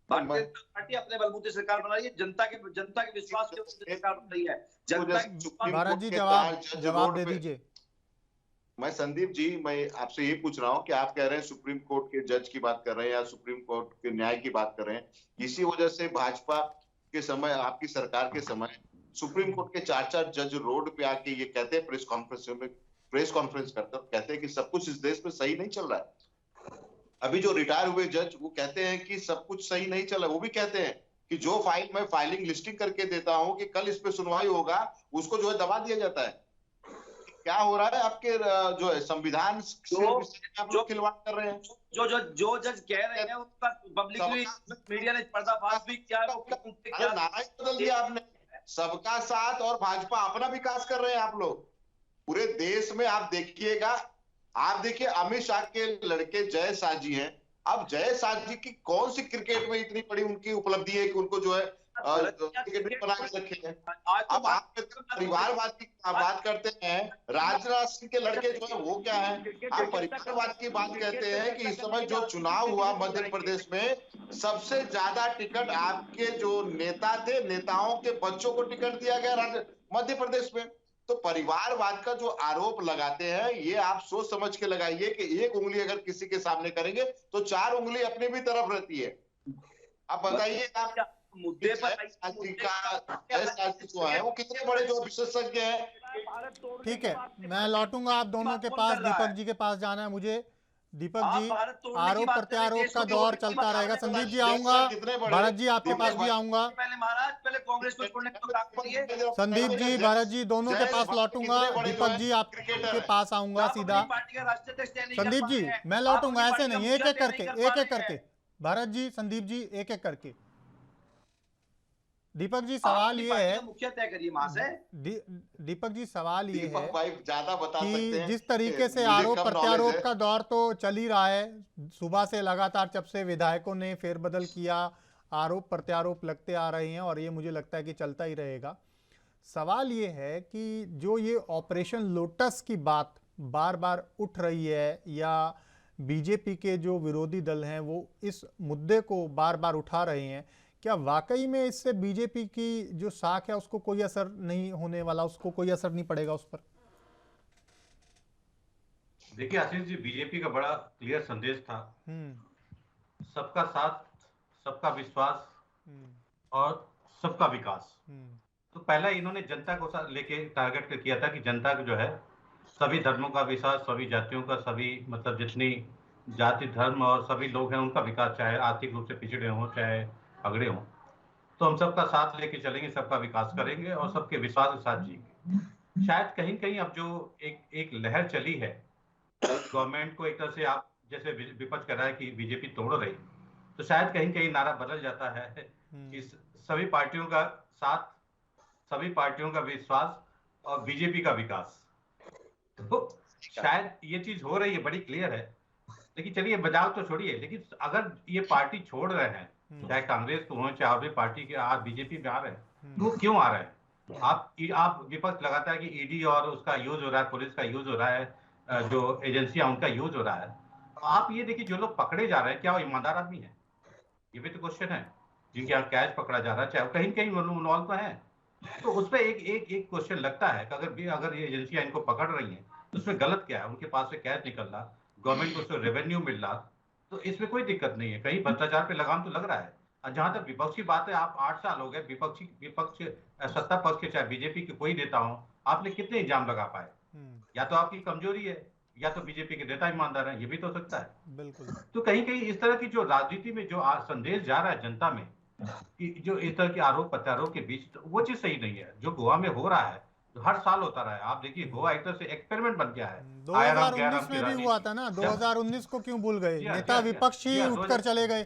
भारतीय जनता पार्टी अपने बलबूते सरकार बना रही है, जनता के विश्वास के सरकार बन रही है। भारत जी जवाब दे दीजिए। मैं संदीप जी, मैं आपसे ये पूछ रहा हूँ कि आप कह रहे हैं सुप्रीम कोर्ट के जज की बात कर रहे हैं या सुप्रीम कोर्ट के न्याय की बात कर रहे हैं, इसी वजह से भाजपा के समय, आपकी सरकार के समय, सुप्रीम कोर्ट के 4 जज रोड पे आके ये कहते हैं, प्रेस कॉन्फ्रेंस करते कहते हैं कि सब कुछ इस देश में सही नहीं चल रहा है। अभी जो रिटायर हुए जज वो कहते हैं कि सब कुछ सही नहीं चल रहा। वो भी कहते हैं कि जो फाइल मैं फाइलिंग लिस्टिंग करके देता हूं कि कल इस पे सुनवाई होगा, उसको जो है दबा दिया जाता है। क्या हो रहा है आपके जो है संविधान से आप लोग खिलवाड़ कर रहे हैं? जो जज कह रहे हैं उसका पब्लिकली मीडिया ने पर्दाफाश भी किया है। क्या नारा बदल दिया आपने? सबका साथ और भाजपा अपना विकास कर रहे हैं आप लोग पूरे देश में। आप देखिएगा, आप देखिए अमित शाह के लड़के जय शाह जी हैं। अब जय शाह जी की कौन सी क्रिकेट में इतनी बड़ी उनकी उपलब्धि है कि उनको जो है क्रिकेट बना के रखे हैं। अब आप परिवारवाद की बात करते हैं, राजनाथ सिंह के लड़के जो है वो क्या है? आप परिवारवाद की बात कहते हैं कि इस समय जो चुनाव हुआ मध्य प्रदेश में, सबसे ज्यादा टिकट आपके जो नेता थे, नेताओं के बच्चों को टिकट दिया गया मध्य प्रदेश में। तो परिवारवाद का जो आरोप लगाते हैं, ये आप सोच समझ के लगाइए कि एक उंगली अगर किसी के सामने करेंगे तो 4 उंगली अपनी भी तरफ रहती है। अब बताइए आप मुद्दे पर जो है वो कितने बड़े जो विशेषज्ञ हैं। ठीक है, मैं लौटूंगा आप दोनों के पास। दीपक जी के पास जाना है मुझे। दीपक जी, आरोप प्रत्यारोप का दौर चलता रहेगा। संदीप जी आऊंगा, भारत जी आपके पास भी आऊंगा। पहले कांग्रेस को छोड़ने का संदीप जी, भारत जी दोनों के पास लौटूंगा। दीपक जी आपके पास आऊंगा सीधा। संदीप जी मैं लौटूंगा, ऐसे नहीं, एक एक करके। भारत जी, संदीप जी, एक एक करके। दीपक जी सवाल ये है, मुख्य तय करिए वहां से। दीपक जी सवाल ये है ज्यादा बता सकते हैं जिस तरीके से आरोप प्रत्यारोप का दौर तो चल ही रहा है, सुबह से लगातार जब से विधायकों ने फेरबदल किया, आरोप प्रत्यारोप लगते आ रहे हैं और ये मुझे लगता है कि चलता ही रहेगा। सवाल ये है कि जो ये ऑपरेशन लोटस की बात बार बार उठ रही है या बीजेपी के जो विरोधी दल हैं वो इस मुद्दे को बार बार उठा रहे हैं, क्या वाकई में इससे बीजेपी की जो साख है उसको कोई असर नहीं होने वाला, उसको कोई असर नहीं पड़ेगा उस पर? देखिए आशीष जी, बीजेपी का बड़ा क्लियर संदेश था, सबका साथ, सबका विश्वास और सबका विकास। तो पहला इन्होंने जनता को लेके टारगेट किया था कि जनता को जो है सभी धर्मों का विकास, सभी जातियों का, सभी मतलब जितनी जाति धर्म और सभी लोग हैं उनका विकास, चाहे आर्थिक रूप से पिछड़े हों चाहे अगड़े हों, तो हम सबका साथ लेके चलेंगे, सबका विकास करेंगे और सबके विश्वास के साथ जिएंगे। शायद कहीं कहीं अब जो एक लहर चली है गवर्नमेंट को एक तरह से आप जैसे विपक्ष कर रहा है कि बीजेपी तोड़ रही, तो शायद कहीं कहीं नारा बदल जाता है कि सभी पार्टियों का साथ, सभी पार्टियों का विश्वास और बीजेपी का विकास। तो शायद ये चीज हो रही है, बड़ी क्लियर है। लेकिन चलिए मजाक तो छोड़िए, लेकिन अगर ये पार्टी छोड़ रहे हैं, चाहे कांग्रेस को हो चाहे और भी पार्टी के, आज बीजेपी में आ रहे हैं, तो क्यों आ रहे हैं? आप विपक्ष लगाता है कि ईडी और उसका यूज हो रहा है, पुलिस का यूज हो रहा है, जो एजेंसियां उनका यूज हो रहा है। आप ये देखिए जो लोग पकड़े जा रहे हैं क्या वो ईमानदार आदमी है? ये भी तो क्वेश्चन है। जिनके यहाँ कैश पकड़ा जा रहा है, चाहे कहीं कहीं इन्वॉल्व तो है, तो उस पर एक क्वेश्चन लगता है कि अगर ये एजेंसियां इनको पकड़ रही हैं तो उसमें गलत क्या है? उनके पास से कैश निकल रहा, गवर्नमेंट को उससे रेवेन्यू मिल रहा, तो इसमें कोई दिक्कत नहीं है। कहीं भ्रष्टाचार पे लगाम तो लग रहा है। और जहां तक विपक्ष की बात है, आप 8 साल हो गए विपक्ष सत्ता पक्ष के चाहे बीजेपी के कोई नेता हो, आपने कितने इल्जाम लगा पाए? या तो आपकी कमजोरी है या तो बीजेपी के नेता ईमानदार है, ये भी तो हो सकता है। बिल्कुल। तो कहीं कहीं इस तरह की जो राजनीति में जो संदेश जा रहा है जनता में कि जो इस तरह के आरोप प्रत्यारोप के बीच, तो वो चीज सही नहीं है। जो गोवा में हो रहा है, जो हर साल होता रहा है, आप देखिए गोवा एक तरह से एक्सपेरिमेंट बन गया है। 2019 में भी हुआ था ना, 2019 को क्यों भूल गए? नेता विपक्ष ही उठकर चले गए,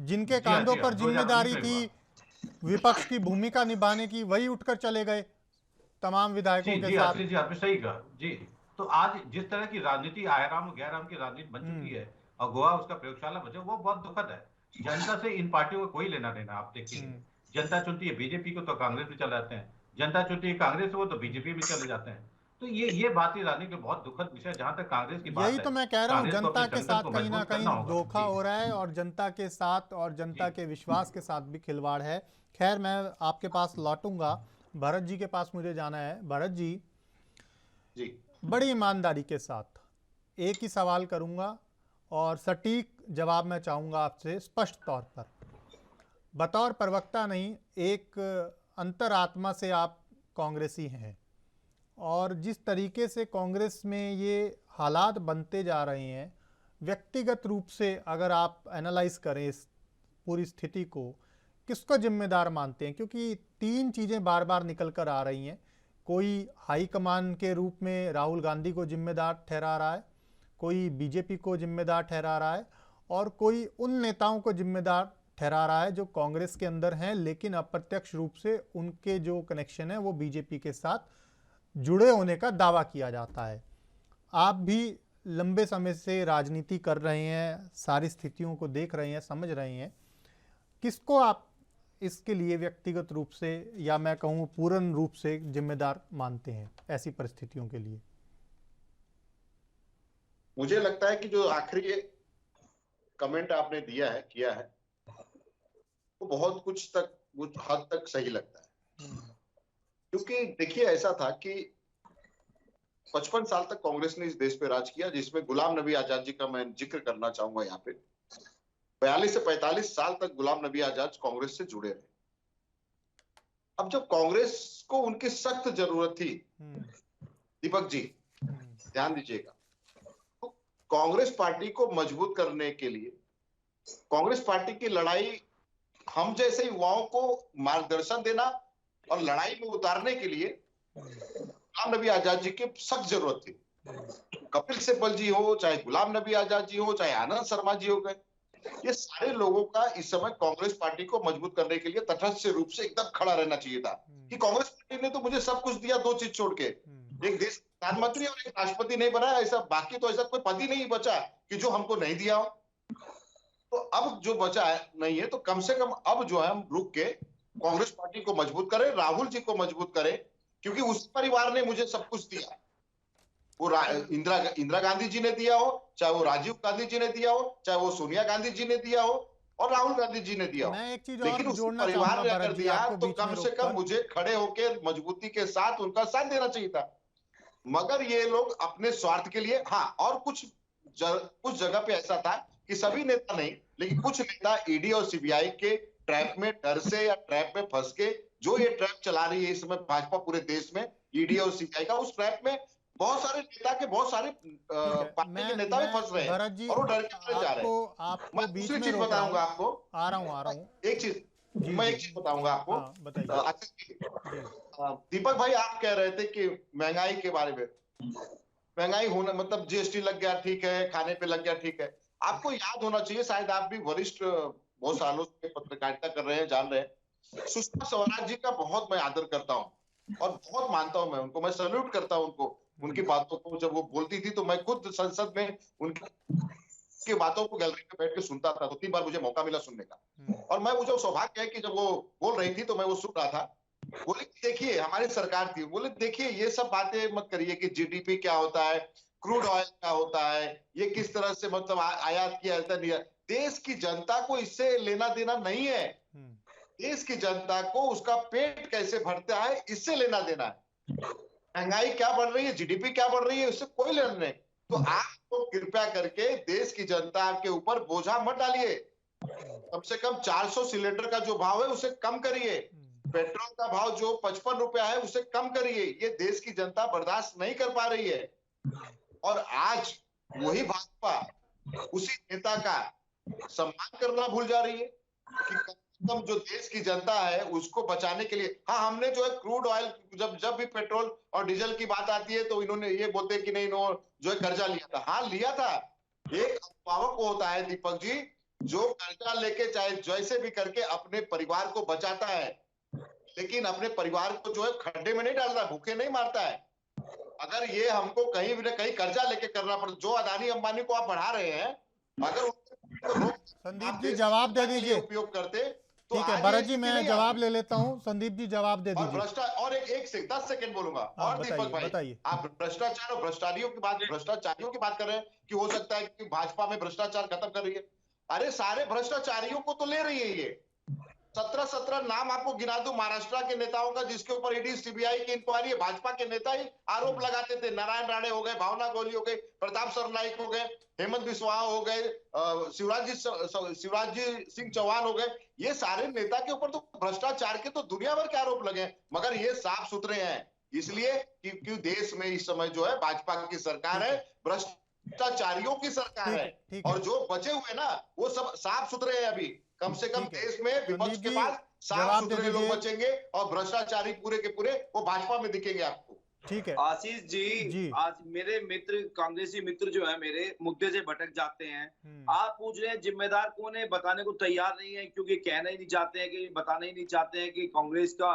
जिनके कांधों पर जिम्मेदारी थी विपक्ष की भूमिका निभाने की, वही उठकर चले गए तमाम विधायकों के साथ। जी आपने सही कहा जी। तो आज जिस तरह की राजनीति आयराम और गैराम की राजनीति बन चुकी है और गोवा उसका प्रयोगशाला बचे, वो बहुत दुखद है। जनता से इन पार्टियों को कोई लेना देना, आप देखिए जनता चुनती है बीजेपी को तो कांग्रेस में चले जाते हैं, जनता चुनती है कांग्रेस को तो बीजेपी में चले जाते हैं। तो ये बात ही राजनीति का बहुत दुखद विषय। जहां तक कांग्रेस की बात है, यही तो मैं कह रहा हूँ, जनता के साथ कहीं ना कहीं धोखा हो रहा है और जनता के साथ और जनता के विश्वास के साथ भी खिलवाड़ है। खैर, मैं आपके पास लौटूंगा, भरत जी के पास मुझे जाना है। भरत जी, बड़ी ईमानदारी के साथ एक ही सवाल करूंगा और सटीक जवाब मैं चाहूंगा आपसे, स्पष्ट तौर पर। बतौर प्रवक्ता नहीं, एक अंतरात्मा से आप कांग्रेसी हैं, और जिस तरीके से कांग्रेस में ये हालात बनते जा रहे हैं, व्यक्तिगत रूप से अगर आप एनालाइज करें इस पूरी स्थिति को, किसको जिम्मेदार मानते हैं? क्योंकि 3 चीज़ें बार बार निकल कर आ रही हैं। कोई हाईकमान के रूप में राहुल गांधी को जिम्मेदार ठहरा रहा है, कोई बीजेपी को जिम्मेदार ठहरा रहा है, और कोई उन नेताओं को जिम्मेदार ठहरा रहा है जो कांग्रेस के अंदर हैं, लेकिन अप्रत्यक्ष रूप से उनके जो कनेक्शन है वो बीजेपी के साथ जुड़े होने का दावा किया जाता है। आप भी लंबे समय से राजनीति कर रहे हैं, सारी स्थितियों को देख रहे हैं, समझ रहे हैं, किसको आप इसके लिए व्यक्तिगत रूप से या मैं कहूँ पूर्ण रूप से जिम्मेदार मानते हैं ऐसी परिस्थितियों के लिए? मुझे लगता है कि जो आखिरी कमेंट आपने दिया है, किया है, वो बहुत कुछ हद तक सही लगता है। क्योंकि देखिए, ऐसा था कि 55 साल तक कांग्रेस ने इस देश पे राज किया, जिसमें गुलाम नबी आजाद जी का मैं जिक्र करना चाहूंगा यहाँ पे। 42 से 45 साल तक गुलाम नबी आजाद कांग्रेस से जुड़े रहे। अब जब कांग्रेस को उनकी सख्त जरूरत थी, दीपक जी ध्यान दीजिएगा, तो कांग्रेस पार्टी को मजबूत करने के लिए, कांग्रेस पार्टी की लड़ाई हम जैसे युवाओं को मार्गदर्शन देना और लड़ाई में उतारने के लिए गुलाम नबी आजाद जी की सख्त जरूरत थी। कपिल सिब्बल जी हो, चाहे गुलाम नबी आजाद जी हो, चाहे आनंद शर्मा जी हो गए, ये सारे लोगों का इस समय कांग्रेस पार्टी को मजबूत करने के लिए तटस्थ रूप से एकदम खड़ा रहना चाहिए था कि कांग्रेस पार्टी ने तो मुझे सब कुछ दिया, 2 चीज छोड़ के, एक देश प्रधानमंत्री और एक राष्ट्रपति नहीं बनाया, ऐसा बाकी तो ऐसा कोई पद ही नहीं बचा कि जो हमको नहीं दिया हो। तो अब जो बचा है नहीं है, तो कम से कम अब जो है हम रुक के कांग्रेस पार्टी को मजबूत करें, राहुल जी को मजबूत करें, क्योंकि उस परिवार ने मुझे सब कुछ दिया। वो इंदिरा गांधी जी ने दिया हो, चाहे वो राजीव गांधी जी ने दिया हो, चाहे वो सोनिया गांधी जी ने दिया हो और राहुल गांधी जी ने दिया हो, लेकिन उस परिवार ने अगर दिया तो कम से कम मुझे खड़े होकर मजबूती के साथ उनका साथ देना चाहिए था। मगर ये लोग अपने स्वार्थ के लिए, हाँ, और कुछ जगह पे ऐसा था कि सभी नेता नहीं, लेकिन कुछ नेता ईडी और सीबीआई के ट्रैप में डर से या ट्रैप में फंस के, जो ये ट्रैप चला रही है इस समय भाजपा पूरे देश में, ईडी और सीबीआई का, उस ट्रैप में बहुत सारे नेता के, बहुत सारे पार्टी के नेता भी फंस रहे हैं और वो डर के मारे जा रहे हैं। मैं दूसरी चीज बताऊंगा आपको, आ रहा हूँ एक चीज बताऊंगा आपको। दीपक भाई, आप कह रहे थे कि महंगाई के बारे में, महंगाई होना मतलब जीएसटी लग गया ठीक है, खाने पे लग गया ठीक है। आपको याद होना चाहिए, शायद आप भी वरिष्ठ बहुत सालों से पत्रकारिता कर रहे हैं, जान रहे हैं, सुषमा स्वराज जी का बहुत मैं आदर करता हूँ और बहुत मानता हूँ मैं उनको, मैं सैल्यूट करता हूँ उनको, उनकी बातों को। जब वो बोलती थी तो मैं खुद संसद में उनकी बातों को गैलरी में बैठ के सुनता था, तो 3 बार मुझे मौका मिला सुनने का। और मैं, मुझे सौभाग्य है कि जब वो बोल रही थी तो मैं वो सुन रहा था। बोले देखिए हमारी सरकार थी, बोले देखिए ये सब बातें मत करिए कि जीडीपी क्या होता है, क्रूड ऑयल क्या होता है, ये किस तरह से मतलब आयात किया जाता है। देश की जनता को इससे लेना देना नहीं है। देश की जनता को उसका पेट कैसे भरता है इससे लेना देना है। महंगाई क्या बढ़ रही है, जीडीपी क्या बढ़ रही है, उससे कोई लेना नहीं। तो आप तो कृपया करके देश की जनता के ऊपर बोझा मत डालिए। कम से कम 400 सिलेंडर का जो भाव है उसे कम करिए। पेट्रोल का भाव जो 55 रुपया है उसे कम करिए। ये देश की जनता बर्दाश्त नहीं कर पा रही है। और आज वही भाजपा उसी नेता का सम्मान करना भूल जा रही है कि कम जो देश की जनता है उसको बचाने के लिए। हाँ, हमने जो है क्रूड ऑयल, जब भी पेट्रोल और डीजल की बात आती है तो इन्होंने ये बोलते कि नहीं इन्होंने जो है कर्जा लिया था। हाँ लिया था। एक अभिभावक को होता है दीपक जी, जो कर्जा लेके चाहे जैसे भी करके अपने परिवार को बचाता है, लेकिन अपने परिवार को जो है खड्डे में नहीं डालता, भूखे नहीं मारता है। अगर ये हमको कहीं भी कहीं कर्जा लेके करना पड़ता, जो अदानी अंबानी को आप बढ़ा रहे हैं, अगर संदीप जी जवाब दे दीजिए, उपयोग करते तो ठीक है। भरत जी मैं जवाब ले लेता हूँ, संदीप जी जवाब दे दीजिए। और एक से 10 सेकंड बोलूंगा। और दीपक भाई बताइए, आप भ्रष्टाचार और भ्रष्टाचारियों की बात कर रहे हैं कि हो सकता है कि भाजपा में भ्रष्टाचार खत्म कर रही है। अरे सारे भ्रष्टाचारियों को तो ले रही है ये। 17 नाम आपको गिना दूं महाराष्ट्र के नेताओं का जिसके ऊपर ईडी सीबीआई की इंक्वायरी है। भाजपा के नेता ही आरोप लगाते थे। नारायण राणे हो गए, भावना गोली हो गई, प्रताप सरनाईक हो गए, हेमंत बिस्वा हो गए, शिवराज जी सिंह चौहान हो गए। ये सारे नेता के ऊपर तो भ्रष्टाचार के तो दुनिया भर के आरोप लगे, मगर ये साफ सुथरे हैं। इसलिए क्योंकि देश में इस समय जो है भाजपा की सरकार है, भ्रष्टाचारियों की सरकार है। और जो बचे हुए ना वो सब साफ सुथरे हैं। अभी कम से कम देश में विपक्ष के पास साफ सुथरे लोग बचेंगे और भ्रष्टाचारी पूरे के पूरे वो भाजपा में दिखेंगे आपको। ठीक है आशीष जी, आज मेरे मित्र, कांग्रेसी मित्र जो है मेरे, मुद्दे से भटक जाते हैं। आप पूछ रहे हैं जिम्मेदार कौन है, बताने को तैयार नहीं है, क्योंकि कहना ही नहीं चाहते हैं, कि बताना ही नहीं चाहते हैं कि कांग्रेस का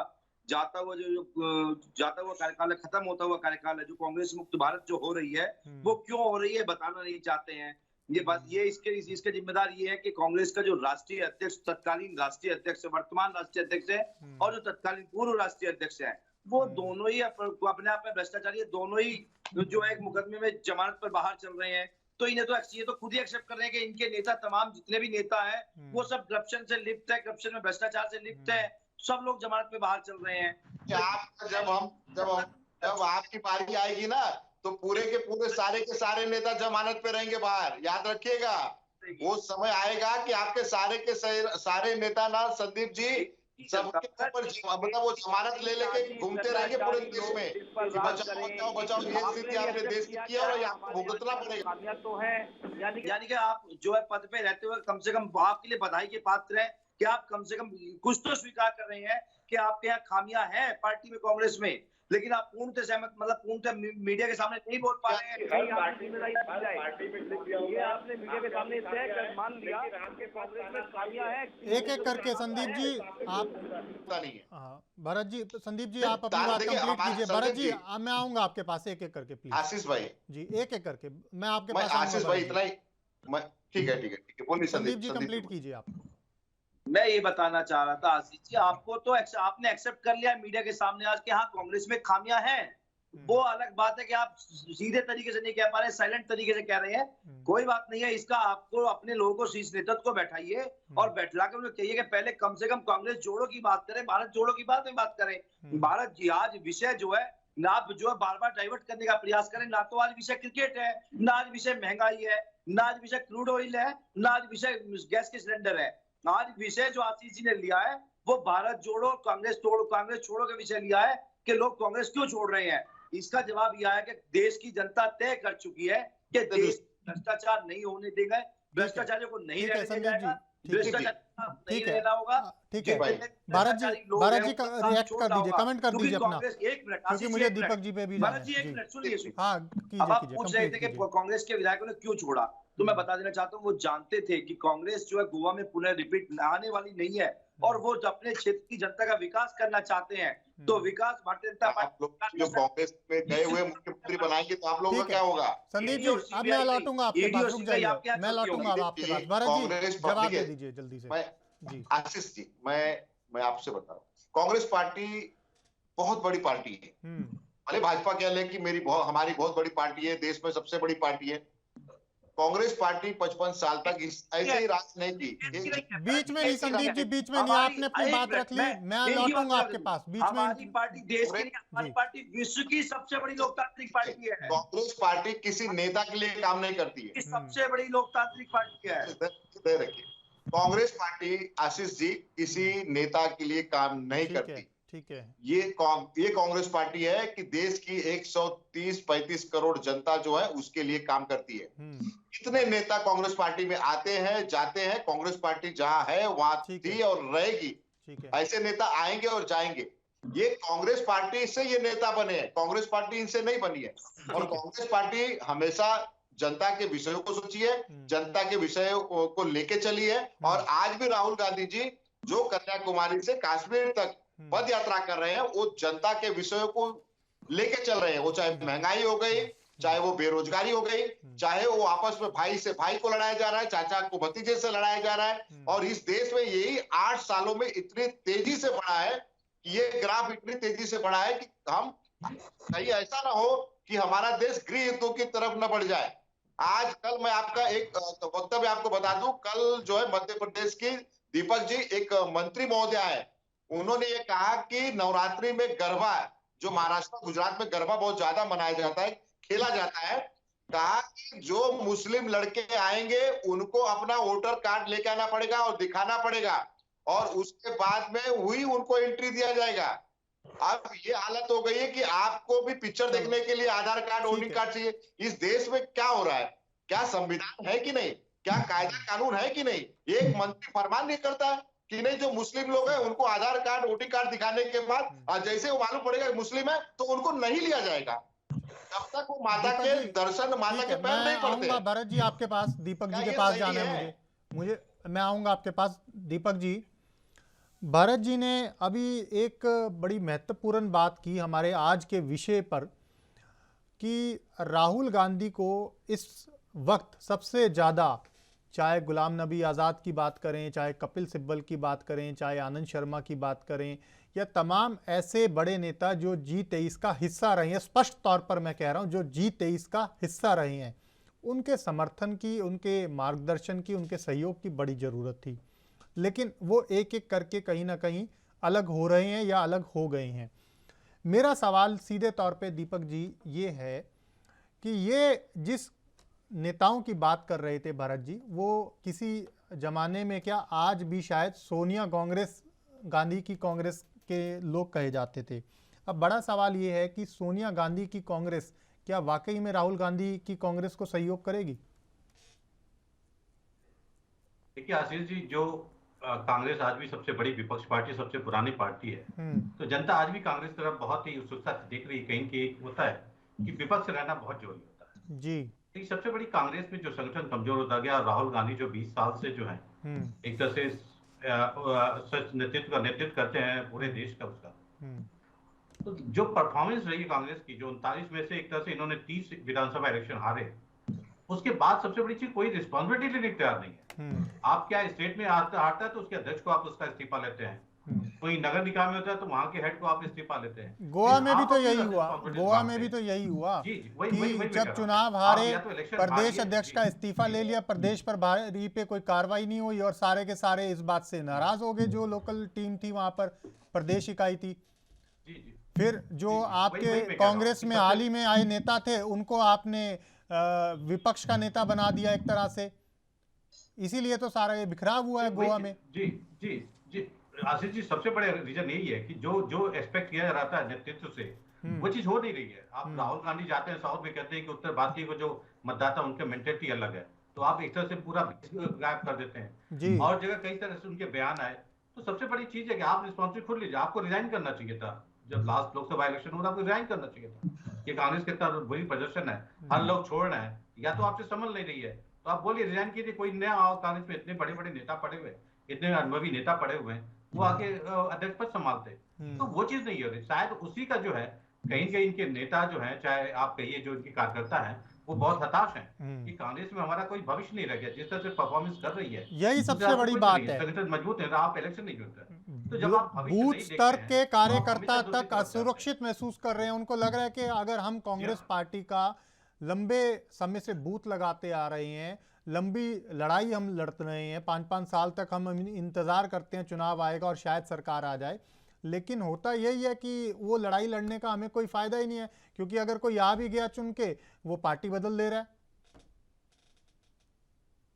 जाता हुआ कार्यकाल है, खत्म होता हुआ कार्यकाल है, जो कांग्रेस मुक्त भारत जो हो रही है वो क्यों हो रही है बताना नहीं चाहते हैं। ये बात, ये इसके जिम्मेदार ये है कि कांग्रेस का जो राष्ट्रीय अध्यक्ष, तत्कालीन राष्ट्रीय अध्यक्ष, वर्तमान राष्ट्रीय अध्यक्ष है और जो तत्कालीन पूर्व राष्ट्रीय अध्यक्ष है, वो दोनों ही अपने आप में भ्रष्टाचारी है। दोनों ही जो है एक मुकदमे में जमानत पर बाहर चल रहे हैं। तो इन्हें तो ये तो खुद ही एक्सेप्ट कर रहे हैं कि इनके नेता, तमाम जितने भी नेता है वो सब करप्शन से लिप्त है, करप्शन में भ्रष्टाचार से लिप्त है, सब लोग जमानत पे बाहर चल रहे हैं। जब आपकी पारी आएगी ना तो पूरे के पूरे सारे के सारे नेता जमानत पे रहेंगे बाहर, याद रखिएगा। वो समय आएगा कि आपके सारे के सारे नेता ना संदीप जी सबके ऊपर मतलब वो जमानत ले लेके घूमते रहेंगे पूरे देश में, बचाओ बचाओ। ये स्थिति आपने देश की की और आपको भुगतना पड़ेगा। तो है यानी कि आप जो है पद पे रहते हुए कम से कम आपके लिए बधाई के पात्र है कि आप कम से कम कुछ तो स्वीकार कर रहे हैं कि आपके यहाँ खामियां हैं पार्टी में, कांग्रेस में, लेकिन आप पूर्णतः सहमत, मतलब पूर्णतः मीडिया के सामने नहीं बोल पा रहे हैं। ये आपने मीडिया के सामने तय कर मान लिया कि कांग्रेस में खामियां हैं। एक एक करके संदीप जी आप, भरत जी, संदीप जी आप अपनी बात कंप्लीट कीजिए। भरत जी मैं आऊंगा आपके पास, एक एक करके प्लीज। आशीष भाई जी एक एक करके मैं आपके पास आशीष भाई इतना ही, ठीक है बोलिए संदीप जी, कंप्लीट कीजिए आप। मैं ये बताना चाह रहा था आशीष जी, आपको तो आपने एक्सेप्ट कर लिया मीडिया के सामने आज कि हाँ कांग्रेस में खामियां हैं। वो अलग बात है कि आप सीधे तरीके से नहीं कह पा रहे, साइलेंट तरीके से कह रहे हैं। कोई बात नहीं है, इसका आपको अपने लोगों को, शीर्ष नेतृत्व को बैठाइए और बैठला कर उन्हें कहिए कि पहले कम से कम कांग्रेस जोड़ो की बात करें, भारत जोड़ो की बात करें। भारत जी आज विषय जो है ना, आप जो है बार बार डाइवर्ट करने का प्रयास करें। ना तो आज विषय क्रिकेट है, ना आज विषय महंगाई है, ना आज विषय क्रूड ऑयल है, ना आज विषय गैस के सिलेंडर है। आज विषय जो आशीष जी ने लिया है वो भारत जोड़ो, कांग्रेस छोड़ो का विषय लिया है कि लोग कांग्रेस क्यों छोड़ रहे हैं। इसका जवाब यह है कि देश की जनता तय कर चुकी है कि देश भ्रष्टाचार नहीं होने देगा, भ्रष्टाचारियों को नहीं रहने जाएगा। भ्रष्टाचार नहीं ठीक है, रहना होगा। ठीक है। भारत जी रिएक्ट कर दीजिए, कमेंट कर दीजिए अपना, क्योंकि मुझे दीपक जी पे भी जाना है। जी हाँ, अब आप पूछ रहे थे कि कांग्रेस के विधायकों ने क्यों छोड़ा, तो मैं बता देना चाहता हूँ वो जानते थे कि कांग्रेस जो है गोवा में पुनः रिपीट आने वाली नहीं है और वो अपने क्षेत्र की जनता का विकास करना चाहते हैं। तो विकास भारतीय जनता पार्टी जो कांग्रेस में गए हुए मुख्यमंत्री बनाएंगे तो आप लोगों का क्या होगा? संदीप जी, अब मैं लौटूंगा आपके पास, रुक जाइए, मैं लौटूंगा अब आपके पास। भारत जी जवाब दे दीजिए जल्दी से। जी आशीष जी, मैं आपसे बता रहा हूँ, कांग्रेस पार्टी बहुत बड़ी पार्टी है। भले भाजपा कह ले कि हमारी बहुत बड़ी पार्टी है, देश में सबसे बड़ी पार्टी है। कांग्रेस पार्टी 55 साल तक ऐसे ही राज नहीं की। बीच में नहीं संदीप जी, बीच में नहीं, आपने अपनी बात रख ली, मैं लौटूंगा आपके पास। बीच में हमारी पार्टी देश की, हमारी पार्टी विश्व की सबसे बड़ी लोकतांत्रिक पार्टी है। कांग्रेस पार्टी किसी नेता के लिए काम नहीं करती है, सबसे बड़ी लोकतांत्रिक पार्टी है। रखिए, कांग्रेस पार्टी आशीष जी किसी नेता के लिए काम नहीं करती। ठीक है, ये कांग्रेस पार्टी है कि देश की 130-35 करोड़ जनता जो है उसके लिए काम करती है। इतने नेता कांग्रेस पार्टी में आते हैं जाते हैं, कांग्रेस पार्टी जहां है वहां थी और रहेगी। ऐसे नेता आएंगे और जाएंगे। ये कांग्रेस पार्टी से ये नेता बने हैं, कांग्रेस पार्टी इनसे नहीं बनी है। और कांग्रेस पार्टी हमेशा जनता के विषयों को सोची है, जनता के विषयों को लेके चली है। और आज भी राहुल गांधी जी जो कन्याकुमारी से कश्मीर तक पद यात्रा कर रहे हैं, वो जनता के विषयों को लेके चल रहे हैं। वो चाहे महंगाई हो गई, चाहे वो बेरोजगारी हो गई, चाहे वो आपस में भाई से भाई को लड़ाया जा रहा है, चाचा को भतीजे से लड़ाया जा रहा है। और इस देश में यही 8 सालों में इतनी तेजी से बढ़ा है कि ये ग्राफ इतनी तेजी से बढ़ा है कि हम कहीं ऐसा ना हो कि हमारा देश गृह युद्धों की तरफ न बढ़ जाए। आज कल मैं आपका एक वक्तव्य आपको बता दूं, कल जो है मध्य प्रदेश की दीपक जी एक मंत्री महोदया है, उन्होंने ये कहा कि नवरात्रि में गरबा, जो महाराष्ट्र गुजरात में गरबा बहुत ज्यादा मनाया जाता है, खेला जाता है, कहा कि जो मुस्लिम लड़के आएंगे उनको अपना वोटर कार्ड लेके आना पड़ेगा और दिखाना पड़ेगा और उसके बाद में हुई उनको एंट्री दिया जाएगा। अब ये हालत हो गई है कि आपको भी पिक्चर देखने के लिए आधार कार्ड वोटिंग कार्ड चाहिए। इस देश में क्या हो रहा है? क्या संविधान है कि नहीं? क्या कायदा कानून है कि नहीं? एक मंत्री फरमान नहीं करता कि नहीं जो मुस्लिम लोग हैं उनको आधार कार्ड वोटिंग कार्ड दिखाने के बाद जैसे वो मालूम पड़ेगा मुस्लिम है तो उनको नहीं लिया जाएगा जब तक वो माता के दर्शन, माता के पैर नहीं पड़ते। भरत जी आपके पास, दीपक जी के पास जाना है मुझे मैं आऊंगा आपके पास। दीपक जी, भरत जी ने अभी एक बड़ी महत्वपूर्ण बात की हमारे आज के विषय पर कि राहुल गांधी को इस वक्त सबसे ज़्यादा, चाहे गुलाम नबी आज़ाद की बात करें, चाहे कपिल सिब्बल की बात करें, चाहे आनंद शर्मा की बात करें, या तमाम ऐसे बड़े नेता जो G23 का हिस्सा रहे हैं, स्पष्ट तौर पर मैं कह रहा हूं, जो G23 का हिस्सा रहे हैं, उनके समर्थन की, उनके मार्गदर्शन की, उनके सहयोग की बड़ी ज़रूरत थी। लेकिन वो एक एक करके कहीं ना कहीं अलग हो रहे हैं या अलग हो गए हैं। मेरा सवाल सीधे तौर पे दीपक जी ये है कि ये जिस नेताओं की बात कर रहे थे भरत जी, वो किसी ज़माने में क्या आज भी शायद सोनिया गांधी की कांग्रेस के लोग कहे जाते थे। अब बड़ा सवाल ये है कि सोनिया गांधी की कांग्रेस क्या वाकई में राहुल गांधी की कांग्रेस को सहयोग करेगी? देखिए आशीष जी, जो कांग्रेस आज भी सबसे बड़ी विपक्ष पार्टी, सबसे पुरानी पार्टी है, तो जनता आज भी कांग्रेस की तरफ बहुत ही उत्सुकता से देख रही है। कहीं कि होता है कि विपक्ष रहना बहुत जरूरी होता है जी। सबसे बड़ी कांग्रेस में जो संगठन कमजोर होता गया, राहुल गांधी जो 20 साल से जो है एक तरह से नेतृत्व करते हैं पूरे देश का, उसका तो जो परफॉर्मेंस रही कांग्रेस की, जो 39 में से एक तरह से इन्होंने 30 विधानसभा इलेक्शन हारे, उसके बाद सबसे बड़ी चीज कोई रिस्पॉन्सिबिलिटी लेने को तैयार नहीं है। आप क्या स्टेट में हारता है तो उसके अध्यक्ष को आप उसका इस्तीफा लेते हैं, कोई नगर निकाय में होता है तो वहां के हेड को आप इस्तीफा लेते हैं। गोवा में भी तो यही हुआ, गोवा में भी तो यही हुआ कि जब चुनाव हारे प्रदेश अध्यक्ष का इस्तीफा ले लिया, प्रदेश पर भारी पे कोई कार्रवाई नहीं हुई और सारे के सारे इस बात से नाराज हो गए जो लोकल टीम थी वहां पर, प्रदेश इकाई थी। फिर जो आपके कांग्रेस में हाल ही में आए नेता थे उनको आपने विपक्ष का नेता बना दिया एक तरह से, इसीलिए तो सारा ये बिखराव हुआ है गोवा में। जी जी जी आशीष जी, सबसे बड़े रीजन यही है कि जो एक्सपेक्ट किया जाता है नेतृत्व से वो चीज हो नहीं रही है। आप राहुल गांधी जाते हैं साउथ में, कहते हैं कि उत्तर भारतीय को जो मतदाता उनके मेंटेलिटी अलग है, तो आप एक तरह से पूरा गायब कर देते हैं जी। और जगह कई तरह से उनके बयान आए। तो सबसे बड़ी चीज है कि आप रिस्पॉन्सिबिलिटी खुद लीजिए। आपको रिजाइन करना चाहिए था जब लास्ट लोकसभा इलेक्शन हुआ, आपको रिजाइन करना चाहिए था कि कांग्रेस के इतना बुरी प्रदर्शन है, हर लोग छोड़ रहे हैं, या तो आपसे संभल नहीं रही है तो आप बोलिए रिजाइन कीजिए। कोई नया आओ, कांग्रेस में इतने बड़े बड़े नेता पड़े हुए, इतने अनुभवी नेता पड़े हुए हैं, वो आके अध्यक्ष पद संभालते। तो वो चीज नहीं हो रही। शायद उसी का जो है कहीं कहीं इनके नेता जो है, चाहे आप कहिए जो इनके कार्यकर्ता हैं, वो बहुत हताश हैं कि कांग्रेस में हमारा कोई भविष्य नहीं रह गया। जिस तरह से परफॉर्मेंस कर रही है, यही सबसे बड़ी बात है। संगठन मजबूत है, आप इलेक्शन नहीं जीत रहे। तो जब आप भविष्य बूथ नहीं देखते स्तर हैं, के तो कार्यकर्ता हमेशा दूसरी तक तरफ जाते हैं। असुरक्षित महसूस कर रहे हैं। उनको लग रहा है कि अगर हम कांग्रेस पार्टी का लंबे समय से बूथ लगाते आ रहे हैं, लंबी लड़ाई हम लड़ रहे हैं, 5-5 साल तक हम इंतजार करते हैं चुनाव आएगा और शायद सरकार आ जाए, लेकिन होता यही है कि वो लड़ाई लड़ने का हमें कोई फायदा ही नहीं है, क्योंकि अगर कोई आ भी गया चुन के, वो पार्टी बदल दे रहा है।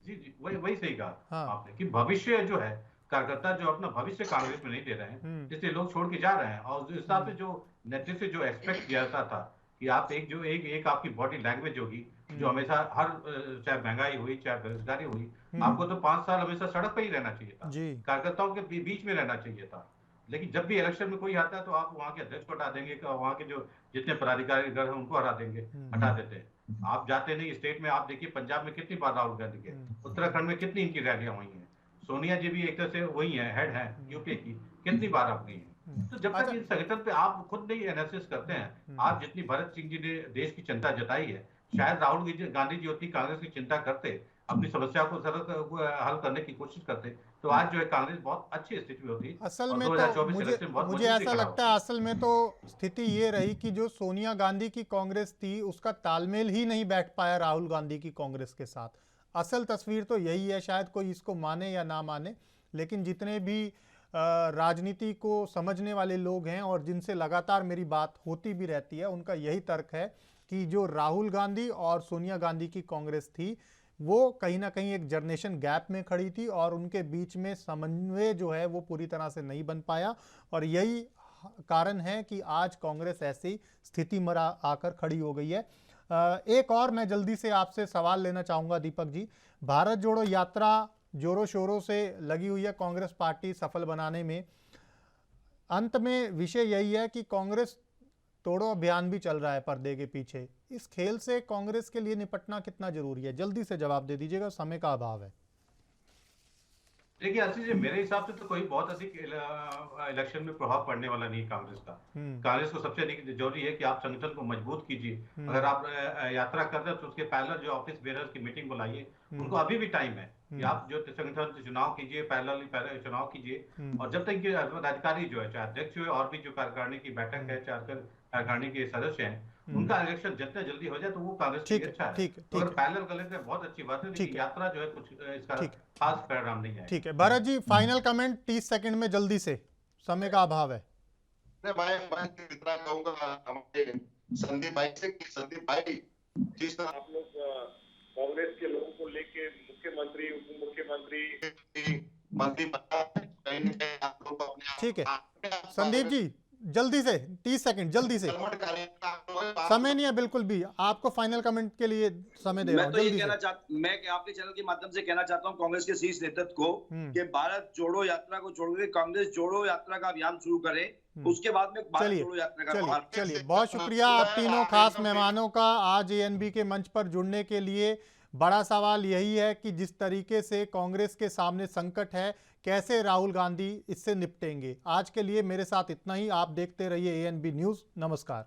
जी जी, वही सही कहा हाँ। आपने कि भविष्य जो है, कार्यकर्ता जो अपना भविष्य कांग्रेस में नहीं दे रहे हैं, इसलिए लोग छोड़ के जा रहे हैं। और उस हिसाब से जो नेतृत्व से जो एक्सपेक्ट किया जाता था कि आप एक आपकी बॉडी लैंग्वेज होगी जो हमेशा हर चाहे महंगाई हुई चाहे बेरोजगारी हुई, आपको तो 5 साल हमेशा सड़क पर ही रहना चाहिए था, कार्यकर्ताओं के बीच में रहना चाहिए था। लेकिन जब भी इलेक्शन में कोई आता है तो आप वहाँ के अध्यक्ष को हटा देंगे, वहाँ के जो जितने पदाधिकारी हैं उनको हटा देंगे, हटा देते हैं। आप जाते नहीं स्टेट में। आप देखिए पंजाब में कितनी बार राहुल गांधी गए, उत्तराखंड में कितनी इनकी रैलियां हुई हैं, सोनिया जी भी एक तरह से वही है, हेड है यूपी की, कितनी बार आप गई हैं। तो जब तक इस संगठन पे आप खुद नहीं एनालिसिस करते हैं, आप जितनी भरत सिंह जी ने देश की चिंता जताई है, शायद राहुल गांधी जी उतनी कांग्रेस की चिंता करते, अपनी समस्या को हल करने की कोशिश करते, तो आज जो है कांग्रेस बहुत अच्छी स्थिति में होती। असल में तो मुझे ऐसा लगता है, असल में तो स्थिति ये रही कि जो सोनिया गांधी की कांग्रेस थी उसका तालमेल ही नहीं बैठ पाया राहुल गांधी की कांग्रेस के साथ। असल तस्वीर तो यही है, शायद कोई इसको माने या ना माने, लेकिन जितने भी राजनीति को समझने वाले लोग हैं और जिनसे लगातार मेरी बात होती भी रहती है, उनका यही तर्क है कि जो राहुल गांधी और सोनिया गांधी की कांग्रेस थी वो कहीं ना कहीं एक जनरेशन गैप में खड़ी थी और उनके बीच में समन्वय जो है वो पूरी तरह से नहीं बन पाया, और यही कारण है कि आज कांग्रेस ऐसी स्थिति में आकर खड़ी हो गई है। एक और मैं जल्दी से आपसे सवाल लेना चाहूँगा दीपक जी। भारत जोड़ो यात्रा जोरों शोरों से लगी हुई है कांग्रेस पार्टी सफल बनाने में। अंत में विषय यही है कि कांग्रेस तोड़ो अभियान भी चल रहा है पर्दे के पीछे। इस खेल से कांग्रेस के लिए निपटना कितना जरूरी है? जल्दी से जवाब दे दीजिएगा, समय का अभाव है। देखिए आशीष जी, मेरे हिसाब से तो कोई बहुत अधिक इलेक्शन में प्रभाव पड़ने वाला नहीं कांग्रेस का। कांग्रेस को सबसे अधिक जरूरी है कि आप संगठन को मजबूत कीजिए। अगर आप यात्रा कर रहे हैं तो उसके पहले जो ऑफिस बेरर्स की मीटिंग बुलाइए, उनको अभी भी टाइम है कि आप जो संगठन से चुनाव कीजिए, पैरेलल चुनाव कीजिए। और जब तक अधिकारी जो है, चाहे अध्यक्ष हो और भी जो कार्यकारिणी की बैठक है, चाहे कार्यकारिणी के सदस्य हैं, उनका इलेक्शन जितना जल्दी हो जाए तो वो कांग्रेस के लिए अच्छा है। तो अगर पैरेलल कर लेते हैं बहुत अच्छी बात है, लेकिन यात्रा जो है कुछ इसका खास परिणाम नहीं है। ठीक है Bharat ji, final comment 30 second में जल्दी से, समय का अभाव है। मैं इतना कहूंगा हमारे संदीप भाई से कि संदीप भाई जिस तरह आप लोग कांग्रेस के लोगों को लेके मुख्यमंत्री उप मुख्यमंत्री मंत्री आप लोग अपने, ठीक है संदीप जी जल्दी से 30 सेकंड जल्दी से, समय नहीं है बिल्कुल भी, आपको फाइनल कमेंट के लिए समय दे रहा हूं। मैं आपके चैनल के माध्यम से कहना चाहता हूं कांग्रेस के शीर्ष नेतृत्व को कि भारत जोड़ो यात्रा को छोड़कर कांग्रेस जोड़ो यात्रा का अभियान शुरू करे, उसके बाद में भारत जोड़ो यात्रा का। चलिए बहुत शुक्रिया आप तीनों खास मेहमानों का आज एएनबी के मंच पर जुड़ने के लिए। बड़ा सवाल यही है कि जिस तरीके से कांग्रेस के सामने संकट है, कैसे राहुल गांधी इससे निपटेंगे। आज के लिए मेरे साथ इतना ही। आप देखते रहिए एएनबी न्यूज़। नमस्कार।